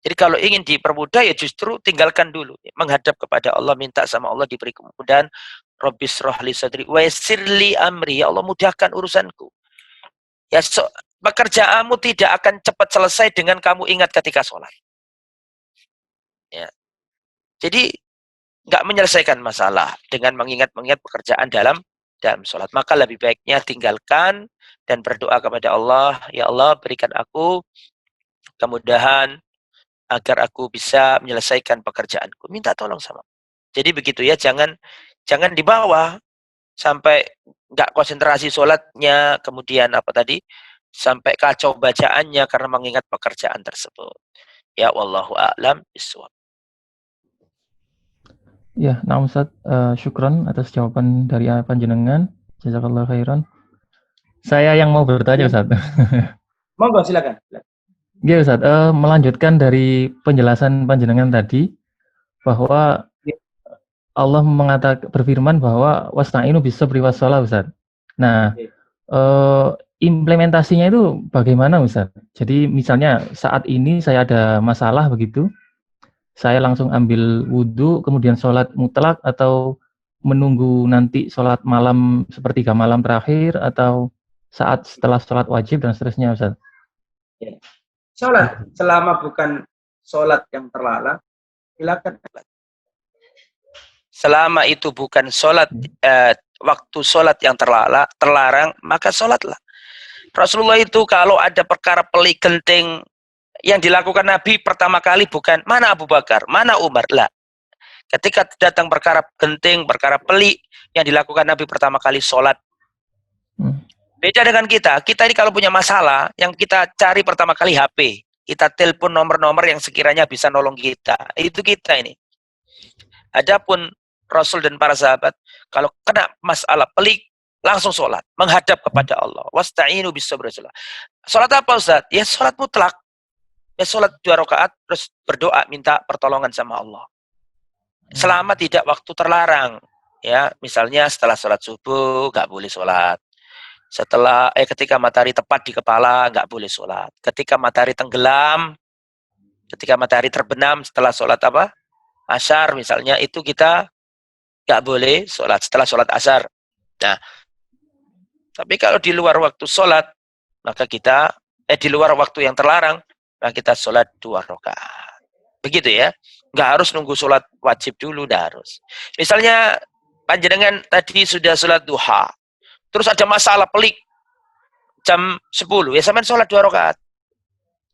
Jadi kalau ingin dipermudah ya justru tinggalkan dulu, menghadap kepada Allah, minta sama Allah diberi kemudahan. Rabbis rohli sadri wa yassirli amri, ya Allah mudahkan urusanku. Ya, pekerjaanmu tidak akan cepat selesai dengan kamu ingat ketika sholat. Ya. Jadi nggak menyelesaikan masalah dengan mengingat-mengingat pekerjaan dalam sholat. Maka lebih baiknya tinggalkan dan berdoa kepada Allah, ya Allah berikan aku kemudahan agar aku bisa menyelesaikan pekerjaanku. Minta tolong sama. Jadi begitu ya, jangan dibawa sampai nggak konsentrasi sholatnya, kemudian apa tadi, sampai kacau bacaannya karena mengingat pekerjaan tersebut. Ya wallahu a'lam bishawab. Ya, nah Ustaz, syukron atas jawaban dari panjenengan. Jazakallah khairan. Saya yang mau bertanya, Ustaz. Monggo silakan. Ya, Ustaz, melanjutkan dari penjelasan panjenengan tadi bahwa Allah berfirman bahwa wasta'inu bis-sabri was-shalah, Ustaz. Nah, implementasinya itu bagaimana, Ustaz? Jadi misalnya saat ini saya ada masalah begitu, saya langsung ambil wudhu, kemudian sholat mutlak, atau menunggu nanti sholat malam sepertiga malam terakhir, atau saat setelah sholat wajib dan seterusnya, Ustaz. Ya. Sholat selama bukan sholat yang terlarang, silakan. Selama itu bukan sholat waktu sholat yang terlarang, maka sholatlah. Rasulullah itu kalau ada perkara pelik genting yang dilakukan Nabi pertama kali bukan mana Abu Bakar, mana Umar, lah. Ketika datang perkara genting, perkara pelik, yang dilakukan Nabi pertama kali sholat. Beda dengan kita ini kalau punya masalah, yang kita cari pertama kali HP, kita telepon nomor-nomor yang sekiranya bisa nolong kita. Itu kita ini. Adapun Rasul dan para sahabat, kalau kena masalah pelik, langsung sholat, menghadap kepada Allah. Wasta'inu bis-sabri was-shalah. Sholat apa, Ustaz? Ya sholat mutlak. Ya sholat 2 rakaat, terus berdoa, minta pertolongan sama Allah. Selama tidak waktu terlarang. Ya, misalnya setelah sholat subuh, nggak boleh sholat. Ketika matahari tepat di kepala, nggak boleh sholat. Ketika matahari tenggelam, ketika matahari terbenam, setelah sholat apa? Asar misalnya, itu kita nggak boleh sholat setelah sholat asar. Nah, tapi kalau di luar waktu sholat, maka kita, di luar waktu yang terlarang, maka kita sholat 2 rakaat. Begitu ya. Nggak harus nunggu sholat wajib dulu, nggak harus. Misalnya, panjenengan tadi sudah sholat duha, terus ada masalah pelik, jam 10, ya sampean sholat 2 rakaat.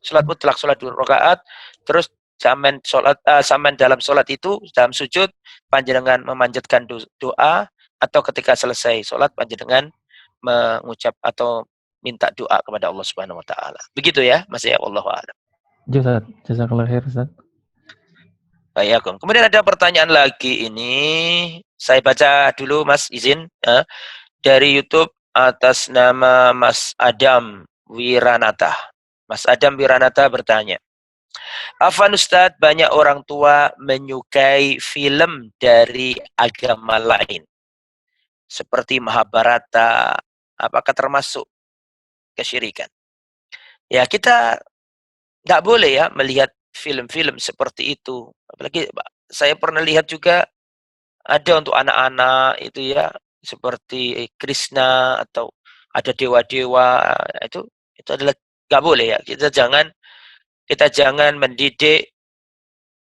Sholat mutlak, sholat 2 rakaat, terus sampean dalam sholat itu, dalam sujud, panjenengan memanjatkan doa, atau ketika selesai sholat, panjenengan mengucap atau minta doa kepada Allah Subhanahu wa taala. Begitu ya, Mas ya, wallahu a'lam. Ustaz, jazakallahu khair, Ustaz. Baik, kemudian ada pertanyaan lagi ini, saya baca dulu Mas, izin dari YouTube atas nama Mas Adam Wiranata. Mas Adam Wiranata bertanya, Afwan Ustadz, banyak orang tua menyukai film dari agama lain seperti Mahabharata, apakah termasuk kesyirikan? Ya, kita nggak boleh ya melihat film-film seperti itu. Apalagi saya pernah lihat juga ada untuk anak-anak itu ya, seperti Krishna atau ada dewa-dewa, itu adalah nggak boleh ya. Kita jangan mendidik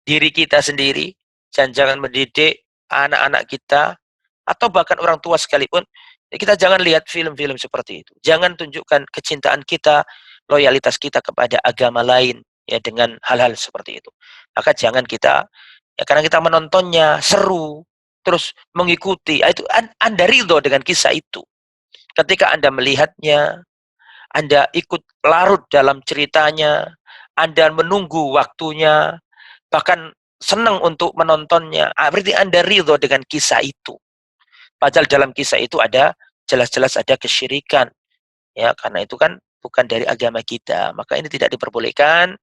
diri kita sendiri, dan jangan mendidik anak-anak kita, atau bahkan orang tua sekalipun, kita jangan lihat film-film seperti itu. Jangan tunjukkan kecintaan kita, loyalitas kita kepada agama lain, ya dengan hal-hal seperti itu. Maka jangan kita, ya karena kita menontonnya, seru, terus mengikuti, itu Anda ridho dengan kisah itu. Ketika Anda melihatnya, Anda ikut larut dalam ceritanya, Anda menunggu waktunya, bahkan senang untuk menontonnya, berarti Anda ridho dengan kisah itu. Padahal dalam kisah itu ada jelas-jelas ada kesyirikan, ya karena itu kan bukan dari agama kita. Maka ini tidak diperbolehkan.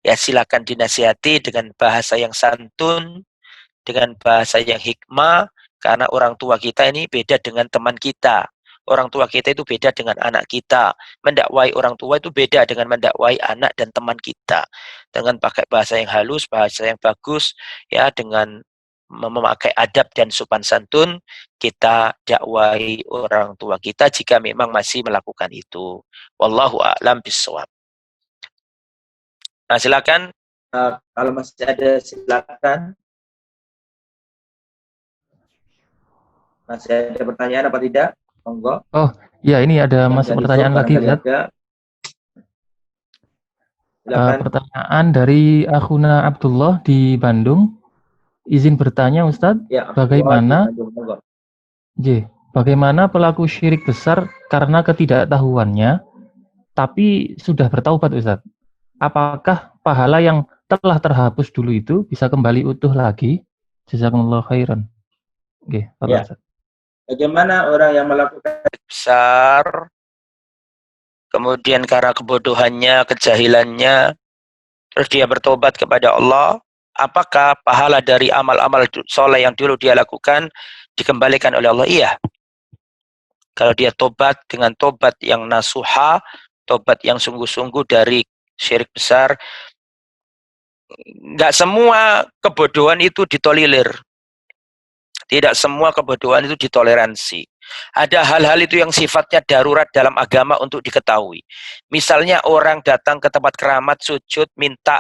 Ya silakan dinasihati dengan bahasa yang santun, dengan bahasa yang hikmah, karena orang tua kita ini beda dengan teman kita. orang tua kita itu beda dengan anak kita. Mendakwai orang tua itu beda dengan mendakwai anak dan teman kita. Dengan pakai bahasa yang halus, bahasa yang bagus, ya, dengan memakai adab dan sopan santun, kita dakwai orang tua kita jika memang masih melakukan itu. Wallahu a'lam bishawab. Nah, silakan. Kalau masih ada, silakan. Masih ada pertanyaan apa tidak? Monggo. Oh, ya ini ada masuk pertanyaan lagi, Ustaz. Pertanyaan dari Akhuna Abdullah di Bandung. Izin bertanya, Ustadz, ya, bagaimana pelaku syirik besar karena ketidaktahuannya, tapi sudah bertaubat, Ustadz? Apakah pahala yang telah terhapus dulu itu bisa kembali utuh lagi? Jazakumullah khairan. Oke, ya. Bagaimana orang yang melakukan besar, kemudian karena kebodohannya, kejahilannya, terus dia bertobat kepada Allah, apakah pahala dari amal-amal soleh yang dulu dia lakukan dikembalikan oleh Allah? Iya. Kalau dia tobat dengan tobat yang nasuha, tobat yang sungguh-sungguh dari syirik besar, nggak semua kebodohan itu ditolilir. Tidak semua kebodohan itu ditoleransi. Ada hal-hal itu yang sifatnya darurat dalam agama untuk diketahui. Misalnya orang datang ke tempat keramat, sujud, minta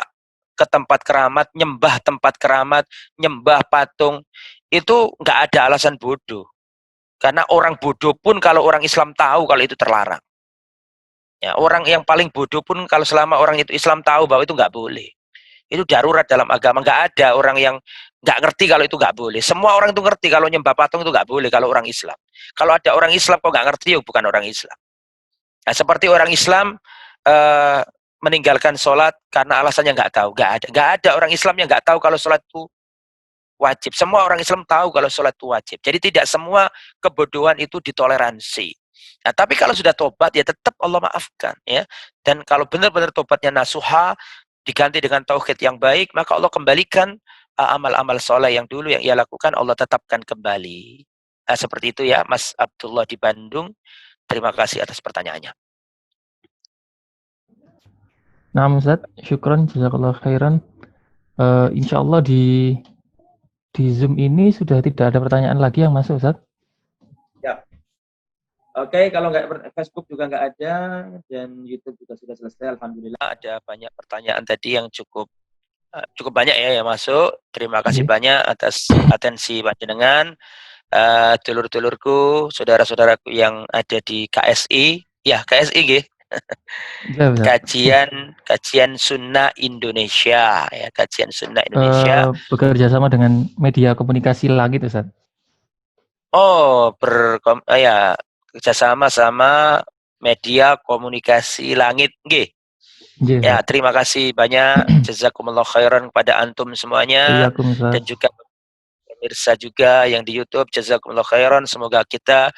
ke tempat keramat, nyembah tempat keramat, nyembah patung. Itu nggak ada alasan bodoh. Karena orang bodoh pun kalau orang Islam tahu kalau itu terlarang. Ya, orang yang paling bodoh pun kalau selama orang itu Islam tahu bahwa itu nggak boleh. Itu darurat dalam agama. Nggak ada orang yang nggak ngerti kalau itu nggak boleh. Semua orang itu ngerti kalau nyembah patung itu nggak boleh kalau orang Islam. Kalau ada orang Islam kok nggak ngerti, ya bukan orang Islam. Nah, seperti orang Islam meninggalkan sholat karena alasannya nggak tahu. Nggak ada orang Islam yang nggak tahu kalau sholat itu wajib. Semua orang Islam tahu kalau sholat itu wajib. Jadi tidak semua kebodohan itu ditoleransi. Nah, tapi kalau sudah tobat ya tetap Allah maafkan, ya. Dan kalau benar-benar tobatnya nasuha, diganti dengan tauhid yang baik, maka Allah kembalikan amal-amal soleh yang dulu yang ia lakukan, Allah tetapkan kembali. Nah, seperti itu ya, Mas Abdullah di Bandung. Terima kasih atas pertanyaannya. Nah, Ustaz, syukron, jazakallah khairan. Insya Allah di Zoom ini sudah tidak ada pertanyaan lagi yang masuk, Ustaz. Ya. Oke, kalau nggak Facebook juga nggak ada, dan YouTube juga sudah selesai, alhamdulillah. Ada banyak pertanyaan tadi yang cukup banyak ya yang masuk. Terima kasih banyak atas atensi panjenengan, dulur-dulurku, saudara-saudaraku yang ada di KSI, ya KSI nggih. Kajian Sunnah Indonesia, ya, Kajian Sunnah Indonesia. Bekerja sama dengan media komunikasi lagi tuh, Ustaz. Oh, ya, kerjasama sama media komunikasi langit, nggih. Ya, terima kasih banyak. Jazakumullah khairan kepada antum semuanya, dan juga pemirsa juga yang di YouTube. Jazakumullah khairan. Semoga kita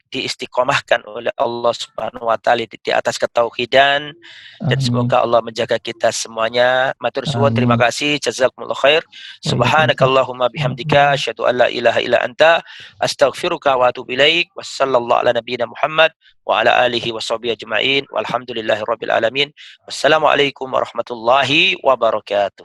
diistiqomahkan oleh Allah Subhanahu wa taala di atas ketauhidan, dan semoga Allah menjaga kita semuanya. Matur suwun, terima kasih. Jazakumullah khair. Subhanakallahumma bihamdika asyhadu an la ilaha illa anta astaghfiruka wa atubu ilaik. Wassallallahu ala nabiyyina Muhammad wa ala alihi washabihi ajmain. Walhamdulillahirabbil alamin. Wassalamualaikum warahmatullahi wabarakatuh.